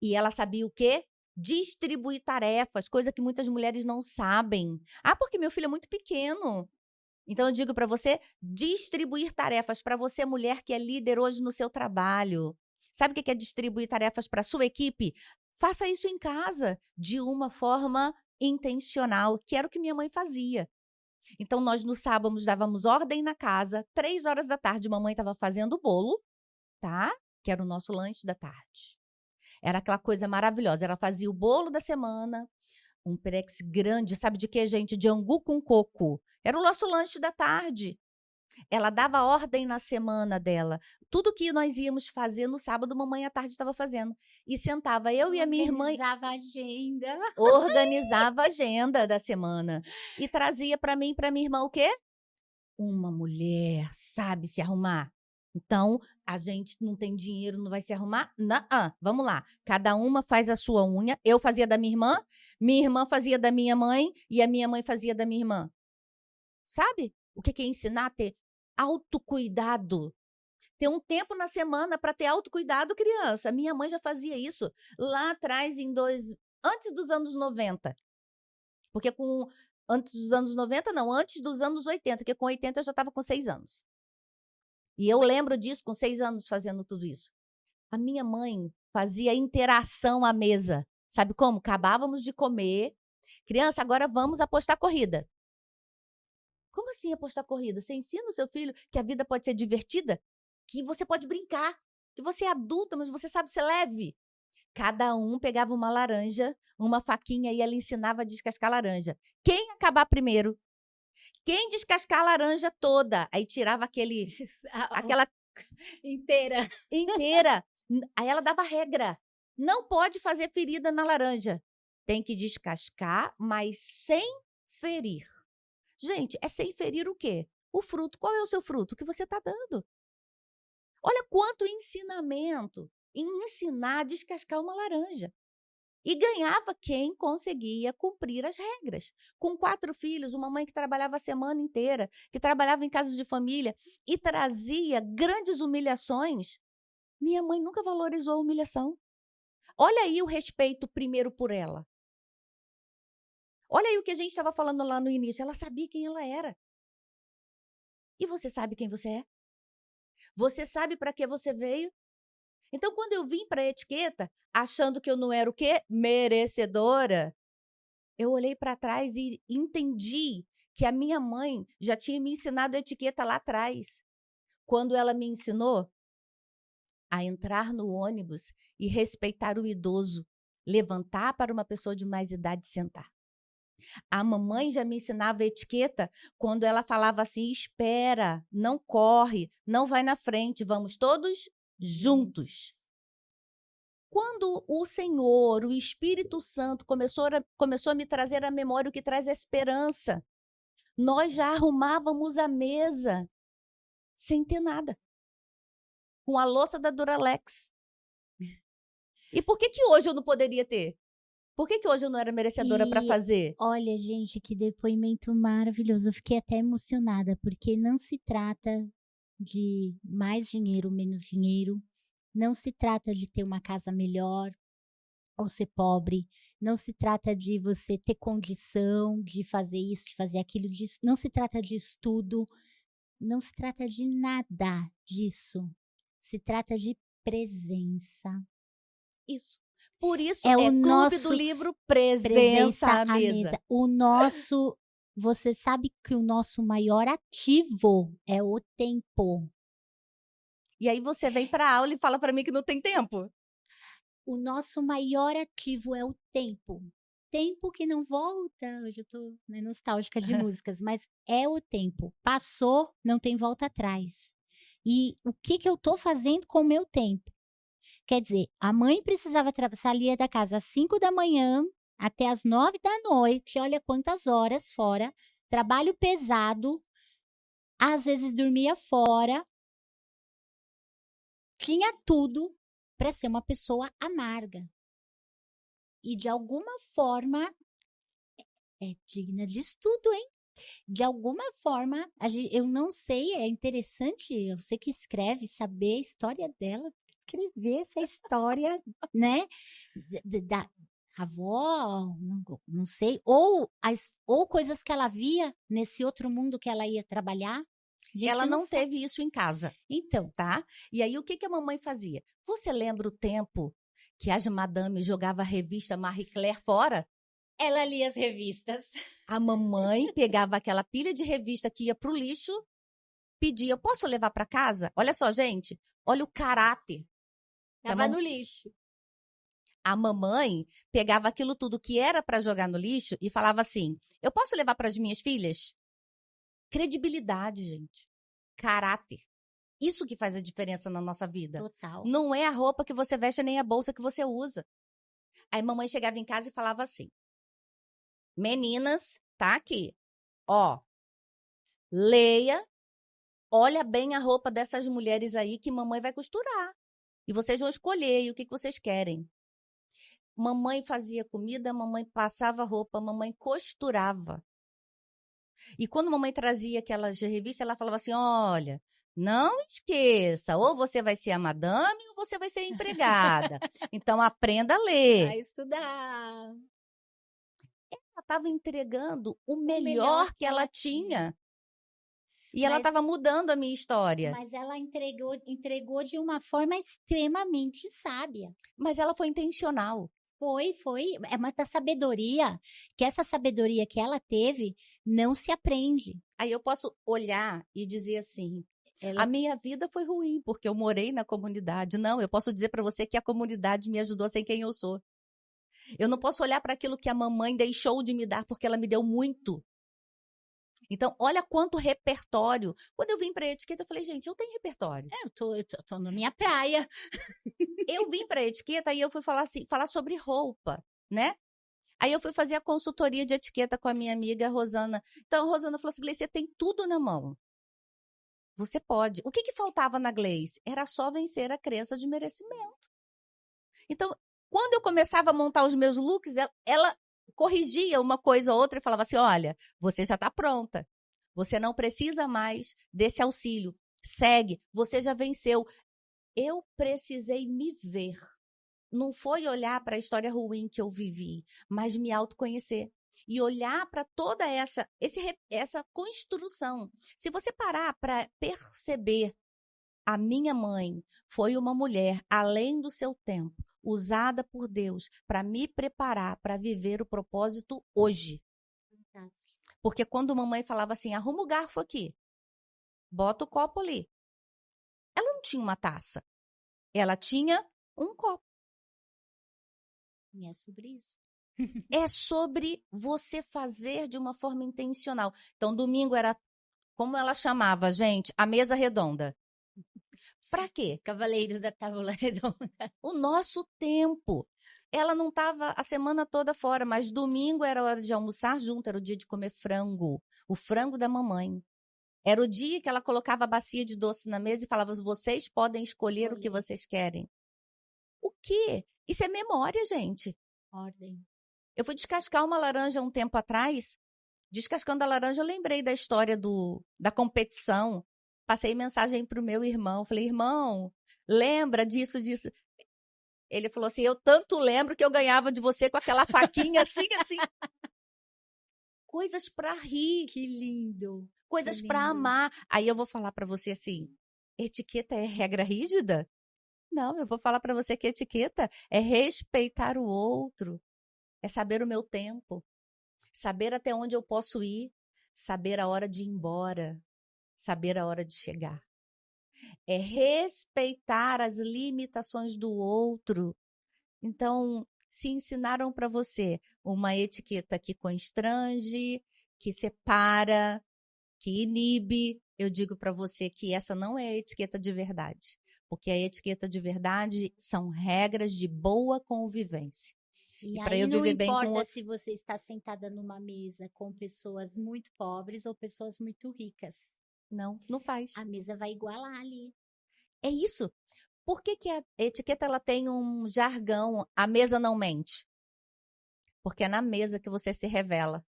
E ela sabia o quê? Distribuir tarefas, coisa que muitas mulheres não sabem. Ah, porque meu filho é muito pequeno. Então eu digo para você, distribuir tarefas para você, mulher que é líder hoje no seu trabalho. Sabe o que é distribuir tarefas para a sua equipe? Faça isso em casa, de uma forma intencional, que era o que minha mãe fazia. Então nós no sábado dávamos ordem na casa, 3 horas da tarde, mamãe estava fazendo o bolo, tá? Que era o nosso lanche da tarde. Era aquela coisa maravilhosa, ela fazia o bolo da semana, um pirex grande, sabe de quê, gente? De angu com coco. Era o nosso lanche da tarde. Ela dava ordem na semana dela. Tudo que nós íamos fazer no sábado, mamãe à tarde estava fazendo. E sentava eu e a minha irmã, Organizava a agenda. organizava a agenda da semana. E trazia para mim e para minha irmã o quê? Uma mulher sabe se arrumar. Então, a gente não tem dinheiro, não vai se arrumar? Não, vamos lá. Cada uma faz a sua unha. Eu fazia da minha irmã fazia da minha mãe e a minha mãe fazia da minha irmã. Sabe o que é ensinar a ter autocuidado? Ter um tempo na semana para ter autocuidado, criança. Minha mãe já fazia isso lá atrás, antes dos anos 90. Porque antes dos anos 90, não, antes dos anos 80, porque com 80 eu já estava com 6 anos. E eu lembro disso, com 6 anos, fazendo tudo isso. A minha mãe fazia interação à mesa. Sabe como? Acabávamos de comer. Criança, agora vamos apostar corrida. Como assim apostar corrida? Você ensina o seu filho que a vida pode ser divertida? Que você pode brincar? Que você é adulta, mas você sabe ser leve? Cada um pegava uma laranja, uma faquinha e ela ensinava a descascar laranja. Quem acabar primeiro? Quem descascar a laranja toda? Aí tirava aquela Inteira. inteira. Aí ela dava regra. Não pode fazer ferida na laranja. Tem que descascar, mas sem ferir. Gente, é sem ferir o quê? O fruto. Qual é o seu fruto? O que você está dando. Olha quanto ensinamento em ensinar a descascar uma laranja. E ganhava quem conseguia cumprir as regras. Com 4 filhos, uma mãe que trabalhava a semana inteira, que trabalhava em casas de família e trazia grandes humilhações, minha mãe nunca valorizou a humilhação. Olha aí o respeito primeiro por ela. Olha aí o que a gente estava falando lá no início. Ela sabia quem ela era. E você sabe quem você é? Você sabe para que você veio? Então, quando eu vim para a etiqueta, achando que eu não era o quê? Merecedora, eu olhei para trás e entendi que a minha mãe já tinha me ensinado a etiqueta lá atrás. Quando ela me ensinou a entrar no ônibus e respeitar o idoso, levantar para uma pessoa de mais idade sentar. A mamãe já me ensinava a etiqueta quando ela falava assim: espera, não corre, não vai na frente, vamos todos juntos. Quando o Senhor, o Espírito Santo, começou a me trazer à memória o que traz a esperança, nós já arrumávamos a mesa sem ter nada, com a louça da Duralex. E por que hoje eu não poderia ter? Por que hoje eu não era merecedora para fazer? Olha, gente, que depoimento maravilhoso. Eu fiquei até emocionada, porque não se trata de mais dinheiro, menos dinheiro. Não se trata de ter uma casa melhor ou ser pobre. Não se trata de você ter condição de fazer isso, de fazer aquilo, disso. Não se trata de estudo. Não se trata de nada disso. Se trata de presença. Isso. Por isso É o Clube do nosso Livro Presença à Mesa. Você sabe que o nosso maior ativo é o tempo. E aí você vem para a aula e fala para mim que não tem tempo. O nosso maior ativo é o tempo. tempo que não volta. Hoje eu tô, né, nostálgica de músicas, mas é o tempo. Passou, não tem volta atrás. E o que que eu tô fazendo com o meu tempo? Quer dizer, a mãe precisava sair da casa às 5 da manhã até às 9 da noite, olha quantas horas fora, trabalho pesado, às vezes dormia fora, tinha tudo para ser uma pessoa amarga. E de alguma forma é digna de estudo, hein? De alguma forma, eu não sei, é interessante, você que escreve, saber a história dela, escrever essa história, né? Da avó, não sei, ou coisas que ela via nesse outro mundo que ela ia trabalhar. A gente Ela não sabe. teve isso em casa, Então, tá? E aí, o que que a mamãe fazia? Você lembra o tempo que as madames jogavam a revista Marie Claire fora? ela lia as revistas. A mamãe pegava aquela pilha de revista que ia pro lixo, pedia, posso levar para casa? Olha só, gente, olha o caráter. Tava no lixo. A mamãe pegava aquilo tudo que era para jogar no lixo e falava assim, eu posso levar para as minhas filhas? Credibilidade, gente. Caráter. Isso que faz a diferença na nossa vida. Total. Não é a roupa que você veste nem a bolsa que você usa. Aí mamãe chegava em casa e falava assim, meninas, tá aqui. Ó, leia, olha bem a roupa dessas mulheres aí que mamãe vai costurar. E vocês vão escolher aí o que vocês querem. Mamãe fazia comida, mamãe passava roupa, mamãe costurava. E quando mamãe trazia aquelas revistas, ela falava assim, olha, não esqueça, ou você vai ser a madame ou você vai ser a empregada. Então aprenda a ler. Vai estudar. Ela estava entregando o melhor melhor que ela tinha. E ela Mas, estava mudando a minha história. mas ela entregou de uma forma extremamente sábia. Mas ela foi intencional. Foi. É muita sabedoria, que essa sabedoria que ela teve não se aprende. Aí eu posso olhar e dizer assim, Ela a minha vida foi ruim, porque eu morei na comunidade. Não, eu posso dizer para você que a comunidade me ajudou a ser quem eu sou. Eu não posso olhar para aquilo que a mamãe deixou de me dar, porque ela me deu muito. Então, olha quanto repertório. Quando eu vim para a etiqueta, eu falei, gente, eu tenho repertório. eu tô na minha praia. Eu vim para a etiqueta e eu fui falar assim, falar sobre roupa, né? Aí eu fui fazer a consultoria de etiqueta com a minha amiga Rosana. Então, a Rosana falou assim, Gleice, você tem tudo na mão. Você pode. O que que faltava na Gleice? Era só vencer a crença de merecimento. Então, quando eu começava a montar os meus looks, ela corrigia uma coisa ou outra e falava assim, olha, você já está pronta. Você não precisa mais desse auxílio. Segue, você já venceu. Eu precisei me ver. Não foi olhar para a história ruim que eu vivi, mas me autoconhecer. E olhar para toda essa construção. Se você parar para perceber, a minha mãe foi uma mulher além do seu tempo, usada por Deus para me preparar para viver o propósito hoje. Porque quando mamãe falava assim, arruma o garfo aqui, bota o copo ali. Ela não tinha uma taça. Ela tinha um copo. E é sobre isso. É sobre você fazer de uma forma intencional. Então, domingo era, como ela chamava, gente, a mesa redonda. Para quê? Cavaleiros da Távola Redonda. O nosso tempo. Ela não estava a semana toda fora, mas domingo era hora de almoçar junto, era o dia de comer frango. O frango da mamãe. Era o dia que ela colocava a bacia de doce na mesa e falava, vocês podem escolher o que vocês querem. O quê? Isso é memória, gente. Ordem. Eu fui descascar uma laranja um tempo atrás. Descascando a laranja, eu lembrei da história da competição. Passei mensagem para o meu irmão. Falei, irmão, lembra disso, disso. Ele falou assim, eu tanto lembro que eu ganhava de você com aquela faquinha assim, assim. Coisas para rir. Que lindo. Coisas para amar. Aí eu vou falar para você assim, etiqueta é regra rígida? Não, eu vou falar para você que etiqueta é respeitar o outro. É saber o meu tempo. Saber até onde eu posso ir. Saber a hora de ir embora. Saber a hora de chegar. É respeitar as limitações do outro. Então, Se ensinaram para você uma etiqueta que constrange, que separa, que inibe, eu digo para você que essa não é a etiqueta de verdade. Porque a etiqueta de verdade são regras de boa convivência. E para aí eu não viver bem com importa outro, se você está sentada numa mesa com pessoas muito pobres ou pessoas muito ricas. não faz. A mesa vai igualar ali. É isso. Por que a etiqueta ela tem um jargão, a mesa não mente? Porque é na mesa que você se revela.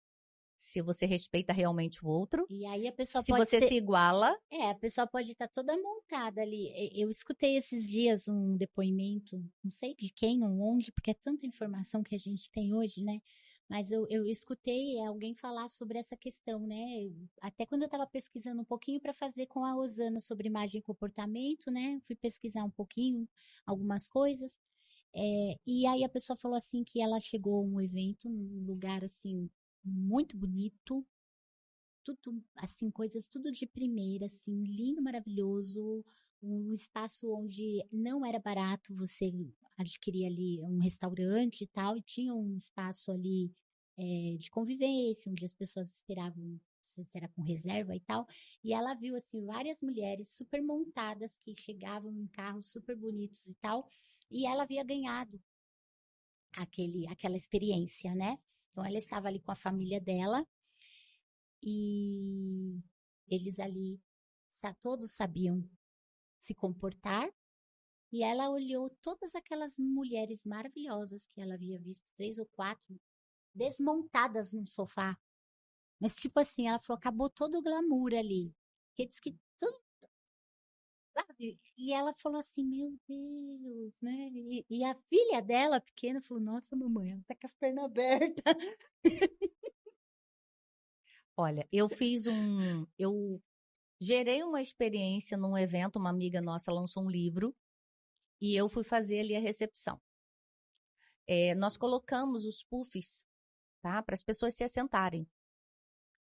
Se você respeita realmente o outro, E aí a pessoa se pode você ser. se iguala. A pessoa pode estar toda montada ali. Eu escutei esses dias um depoimento, não sei de quem ou onde, porque é tanta informação que a gente tem hoje, né? Mas eu escutei alguém falar sobre essa questão, né? Até quando eu estava pesquisando um pouquinho para fazer com a Osana sobre imagem e comportamento, né? Fui pesquisar um pouquinho, algumas coisas. E aí a pessoa falou assim que ela chegou a um evento, num lugar assim, muito bonito, tudo, assim, coisas tudo de primeira, assim, lindo, maravilhoso, um espaço onde não era barato você adquirir ali um restaurante e tal, e tinha um espaço ali de convivência, onde as pessoas esperavam, não sei se era com reserva e tal, e ela viu, assim, várias mulheres super montadas que chegavam em carros super bonitos e tal, e ela havia ganhado aquela experiência, né? Então ela estava ali com a família dela, e eles ali todos sabiam se comportar. E ela olhou todas aquelas mulheres maravilhosas que ela havia visto, 3 ou 4, desmontadas num sofá. Mas, tipo assim, ela falou, acabou todo o glamour ali. Porque diz que tudo, sabe? E ela falou assim, meu Deus, né? E a filha dela, pequena, falou, nossa, mamãe, ela tá com as pernas abertas. Olha, eu gerei uma experiência num evento, uma amiga nossa lançou um livro e eu fui fazer ali a recepção. Nós colocamos os puffs, tá, para as pessoas se assentarem.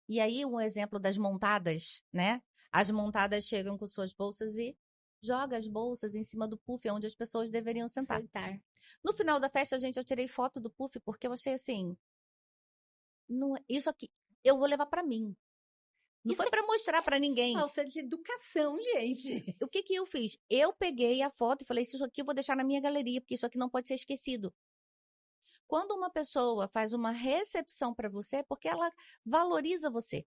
E aí um exemplo das montadas, né? As montadas chegam com suas bolsas e joga as bolsas em cima do puff, onde as pessoas deveriam sentar. No final da festa, gente, eu tirei foto do puff porque eu achei assim, não, isso aqui eu vou levar para mim. Não Isso foi para mostrar para ninguém. Falta de educação, gente. O que eu fiz? Eu peguei a foto e falei, isso aqui eu vou deixar na minha galeria, porque isso aqui não pode ser esquecido. Quando uma pessoa faz uma recepção para você, é porque ela valoriza você.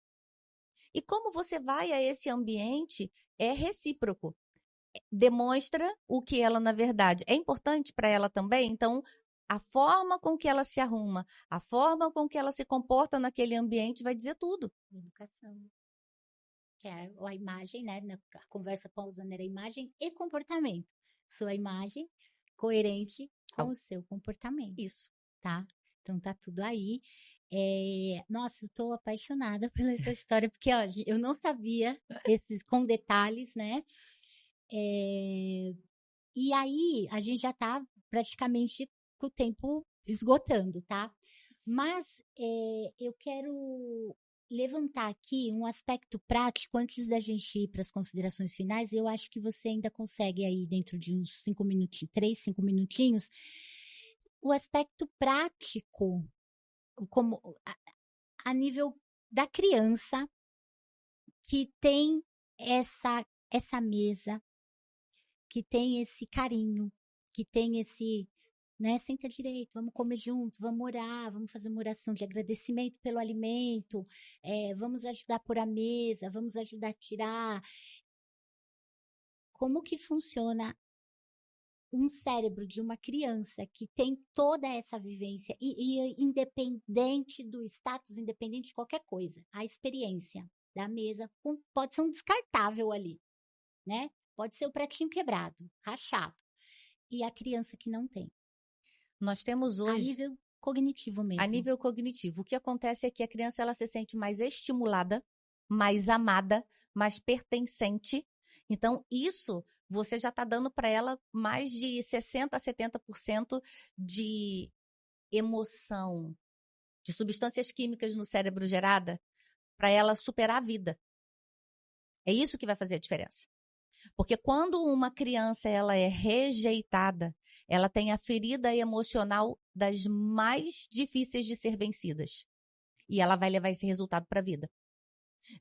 E como você vai a esse ambiente, é recíproco. Demonstra o que ela, na verdade, é importante para ela também. Então, a forma com que ela se arruma, a forma com que ela se comporta naquele ambiente vai dizer tudo. Educação. Que é a imagem, né? A conversa com a Usana era imagem e comportamento. Sua imagem coerente com o seu comportamento. Isso. Tá? Então tá tudo aí. Nossa, eu tô apaixonada pela essa história, porque ó, eu não sabia esses com detalhes, né? E aí a gente já tá praticamente com o tempo esgotando, tá? Mas eu quero levantar aqui um aspecto prático antes da gente ir para as considerações finais. Eu acho que você ainda consegue aí dentro de uns 5 minutinhos, 3, 5 minutinhos, o aspecto prático, como a nível da criança que tem essa mesa, que tem esse carinho, que tem esse, né, senta direito, vamos comer junto, vamos orar, vamos fazer uma oração de agradecimento pelo alimento, vamos ajudar a pôr a mesa, vamos ajudar a tirar. Como que funciona um cérebro de uma criança que tem toda essa vivência e independente do status, independente de qualquer coisa, a experiência da mesa pode ser um descartável ali, né? Pode ser o pratinho quebrado, rachado. E a criança que não tem. Nós temos hoje... A nível cognitivo mesmo. A nível cognitivo. O que acontece é que a criança ela se sente mais estimulada, mais amada, mais pertencente. Então, isso você já está dando para ela mais de 60% a 70% de emoção, de substâncias químicas no cérebro gerada, para ela superar a vida. É isso que vai fazer a diferença. Porque quando uma criança ela é rejeitada, ela tem a ferida emocional das mais difíceis de ser vencidas. E ela vai levar esse resultado para a vida.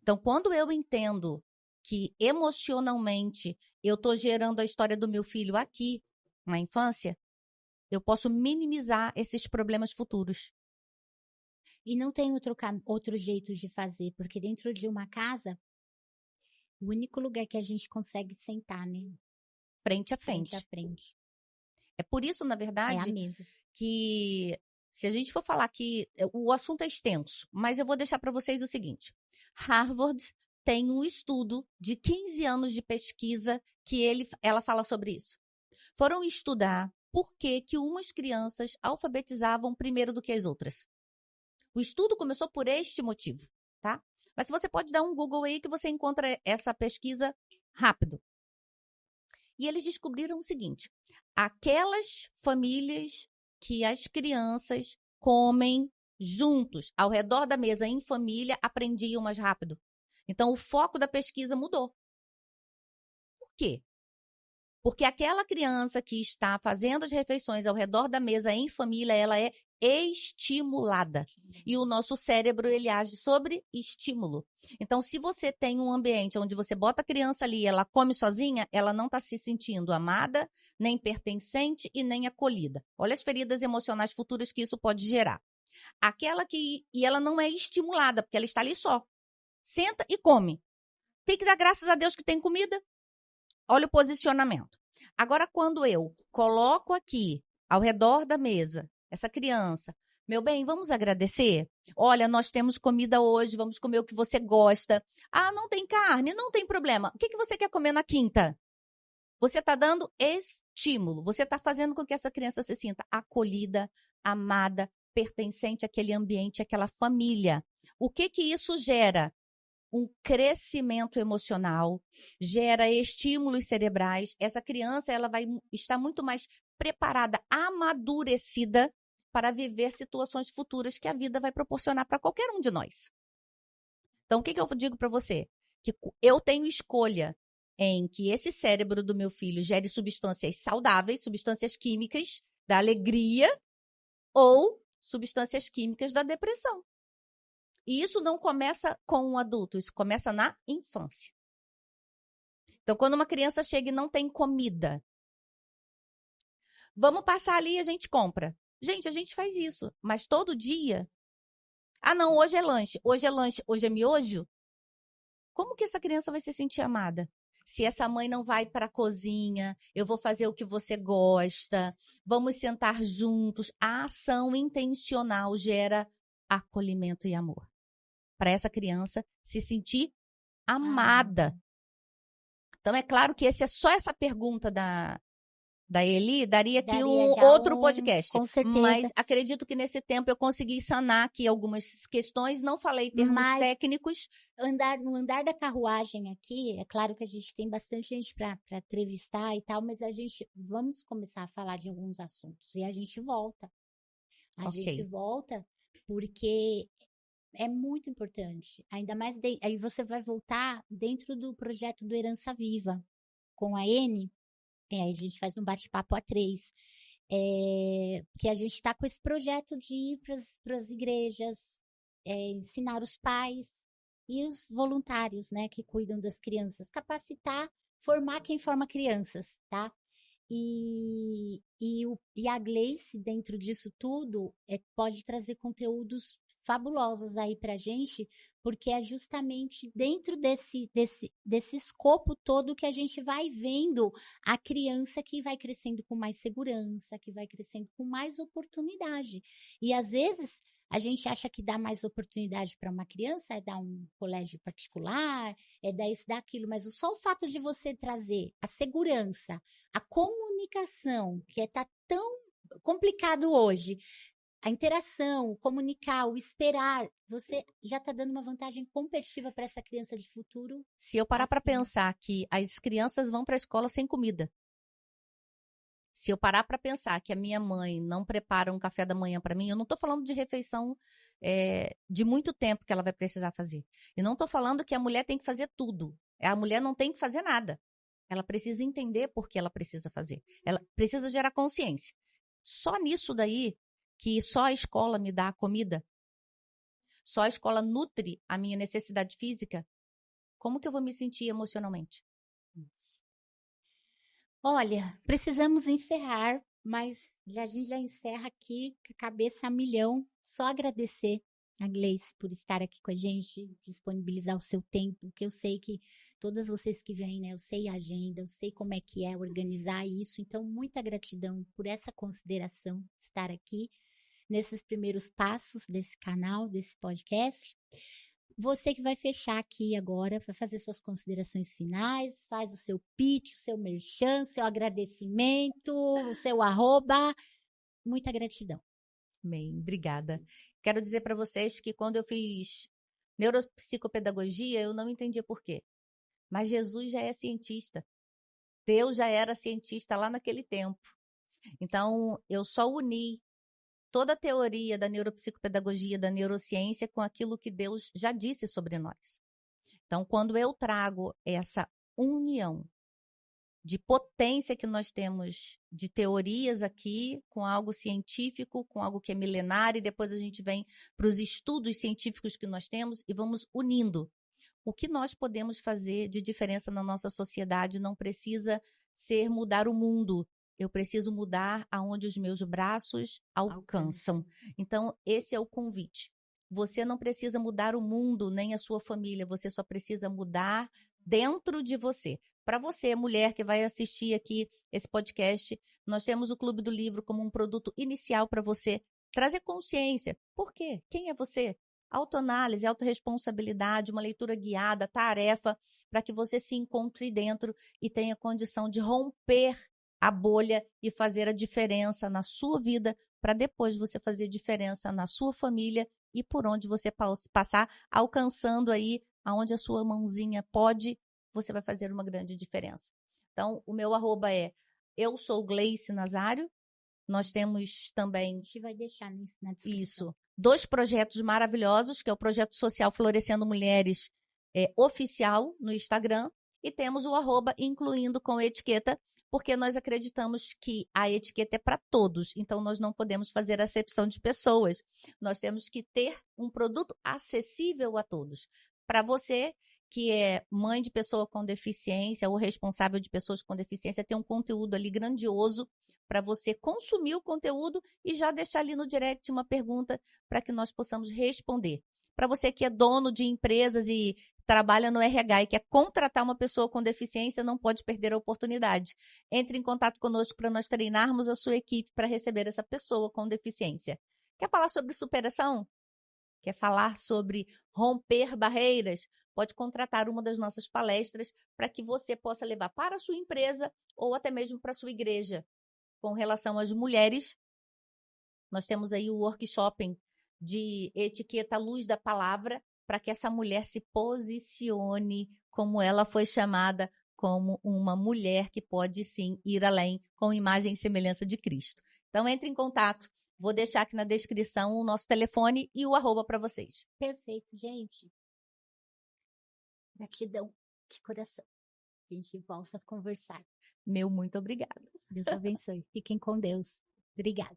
Então, quando eu entendo que emocionalmente eu estou gerando a história do meu filho aqui, na infância, eu posso minimizar esses problemas futuros. E não tem outro jeito de fazer, porque dentro de uma casa, o único lugar que a gente consegue sentar, né? Frente a Frente a frente. frente. É por isso, na É a verdade, mesa. que se a gente for falar que o assunto é extenso, mas eu vou deixar para vocês o seguinte. Harvard tem um estudo de 15 anos de pesquisa que ela fala sobre isso. Foram estudar por que umas crianças alfabetizavam primeiro do que as outras. O estudo começou por este motivo, tá? Mas você pode dar um Google aí que você encontra essa pesquisa rápido. E eles descobriram o seguinte: aquelas famílias que as crianças comem juntos, ao redor da mesa, em família, aprendiam mais rápido. Então, o foco da pesquisa mudou. Por quê? Porque aquela criança que está fazendo as refeições ao redor da mesa em família, ela é estimulada. E o nosso cérebro, ele age sobre estímulo. Então, se você tem um ambiente onde você bota a criança ali e ela come sozinha, ela não está se sentindo amada, nem pertencente e nem acolhida. Olha as feridas emocionais futuras que isso pode gerar. E ela não é estimulada, porque ela está ali só. Senta e come. Tem que dar graças a Deus que tem comida. Olha o posicionamento. Agora, quando eu coloco aqui, ao redor da mesa, essa criança, meu bem, vamos agradecer? Olha, nós temos comida hoje, vamos comer o que você gosta. Ah, não tem carne? Não tem problema. O que você quer comer na quinta? Você está dando estímulo. Você está fazendo com que essa criança se sinta acolhida, amada, pertencente àquele ambiente, àquela família. O que isso gera? Um crescimento emocional, gera estímulos cerebrais. Essa criança ela vai estar muito mais preparada, amadurecida para viver situações futuras que a vida vai proporcionar para qualquer um de nós. Então, o que eu digo para você? Que eu tenho escolha em que esse cérebro do meu filho gere substâncias saudáveis, substâncias químicas da alegria ou substâncias químicas da depressão. E isso não começa com um adulto, isso começa na infância. Então, quando uma criança chega e não tem comida, vamos passar ali e a gente compra. Gente, a gente faz isso, mas todo dia? Ah, não, hoje é lanche, hoje é miojo? Como que essa criança vai se sentir amada? Se essa mãe não vai para a cozinha, eu vou fazer o que você gosta, vamos sentar juntos. A ação intencional gera acolhimento e amor. Para essa criança se sentir amada. Então, é claro que só essa pergunta da Eli daria aqui outro podcast. Com certeza. Mas acredito que nesse tempo eu consegui sanar aqui algumas questões. Não falei termos técnicos. No andar da carruagem aqui, é claro que a gente tem bastante gente para entrevistar e tal, mas vamos começar a falar de alguns assuntos. E a gente volta. A gente volta porque é muito importante. Ainda mais, aí você vai voltar dentro do projeto do Herança Viva, com a Ene. Aí a gente faz um bate-papo a 3. Porque a gente está com esse projeto de ir para as igrejas, ensinar os pais e os voluntários, né, que cuidam das crianças, capacitar, formar quem forma crianças, tá? E a Gleice, dentro disso tudo, pode trazer conteúdos fabulosos aí pra gente, porque é justamente dentro desse escopo todo que a gente vai vendo a criança que vai crescendo com mais segurança, que vai crescendo com mais oportunidade. E às vezes a gente acha que dá mais oportunidade para uma criança é dar um colégio particular, é dar isso, dar aquilo, mas só o fato de você trazer a segurança, a comunicação, que tá tão complicado hoje, a interação, o comunicar, o esperar, você já está dando uma vantagem competitiva para essa criança de futuro. Se eu parar para pensar que as crianças vão para a escola sem comida, se eu parar para pensar que a minha mãe não prepara um café da manhã para mim, eu não estou falando de refeição de muito tempo que ela vai precisar fazer. Eu não estou falando que a mulher tem que fazer tudo. A mulher não tem que fazer nada. Ela precisa entender por que ela precisa fazer. Ela precisa gerar consciência. Só nisso daí, que só a escola me dá a comida? Só a escola nutre a minha necessidade física? Como que eu vou me sentir emocionalmente? Olha, precisamos encerrar, mas a gente já encerra aqui com a cabeça a milhão. Só agradecer a Gleice por estar aqui com a gente, disponibilizar o seu tempo, porque eu sei que todas vocês que vêm, né? Eu sei a agenda, eu sei como é que é organizar isso. Então, muita gratidão por essa consideração de estar aqui nesses primeiros passos desse canal, desse podcast. Você que vai fechar aqui agora, vai fazer suas considerações finais, faz o seu pitch, o seu merchan, seu agradecimento, o seu arroba. Muita gratidão. Bem, obrigada. Quero dizer para vocês que quando eu fiz neuropsicopedagogia, eu não entendia por quê. Mas Jesus já é cientista. Deus já era cientista lá naquele tempo. Então, eu só uni toda a teoria da neuropsicopedagogia, da neurociência, com aquilo que Deus já disse sobre nós. Então, quando eu trago essa união de potência que nós temos de teorias aqui, com algo científico, com algo que é milenar, e depois a gente vem para os estudos científicos que nós temos e vamos unindo. O que nós podemos fazer de diferença na nossa sociedade não precisa ser mudar o mundo. Eu preciso mudar aonde os meus braços alcançam. Então, esse é o convite. Você não precisa mudar o mundo, nem a sua família. Você só precisa mudar dentro de você. Para você, mulher que vai assistir aqui esse podcast, nós temos o Clube do Livro como um produto inicial para você trazer consciência. Por quê? Quem é você? Autoanálise, autorresponsabilidade, uma leitura guiada, tarefa, para que você se encontre dentro e tenha condição de romper a bolha e fazer a diferença na sua vida, para depois você fazer diferença na sua família e por onde você passar, alcançando aí aonde a sua mãozinha pode, você vai fazer uma grande diferença. Então, o meu arroba é eu sou Gleice Nazário. Nós temos também... A gente vai deixar na descrição. Isso. 2 projetos maravilhosos, que é o Projeto Social Florescendo Mulheres oficial no Instagram, e temos o arroba incluindo com etiqueta, porque nós acreditamos que a etiqueta é para todos, então nós não podemos fazer acepção de pessoas. Nós temos que ter um produto acessível a todos. Para você que é mãe de pessoa com deficiência ou responsável de pessoas com deficiência, tem um conteúdo ali grandioso para você consumir o conteúdo e já deixar ali no direct uma pergunta para que nós possamos responder. Para você que é dono de empresas e trabalha no RH e quer contratar uma pessoa com deficiência, não pode perder a oportunidade. Entre em contato conosco para nós treinarmos a sua equipe para receber essa pessoa com deficiência. Quer falar sobre superação? Quer falar sobre romper barreiras? Pode contratar uma das nossas palestras para que você possa levar para a sua empresa ou até mesmo para a sua igreja. Com relação às mulheres, nós temos aí o workshop de etiqueta à luz da palavra, para que essa mulher se posicione como ela foi chamada, como uma mulher que pode sim ir além com imagem e semelhança de Cristo. Então, entre em contato. Vou deixar aqui na descrição o nosso telefone e o arroba para vocês. Perfeito, gente. Gratidão de coração. A gente volta a conversar. Meu muito obrigada. Deus abençoe. Fiquem com Deus. Obrigada.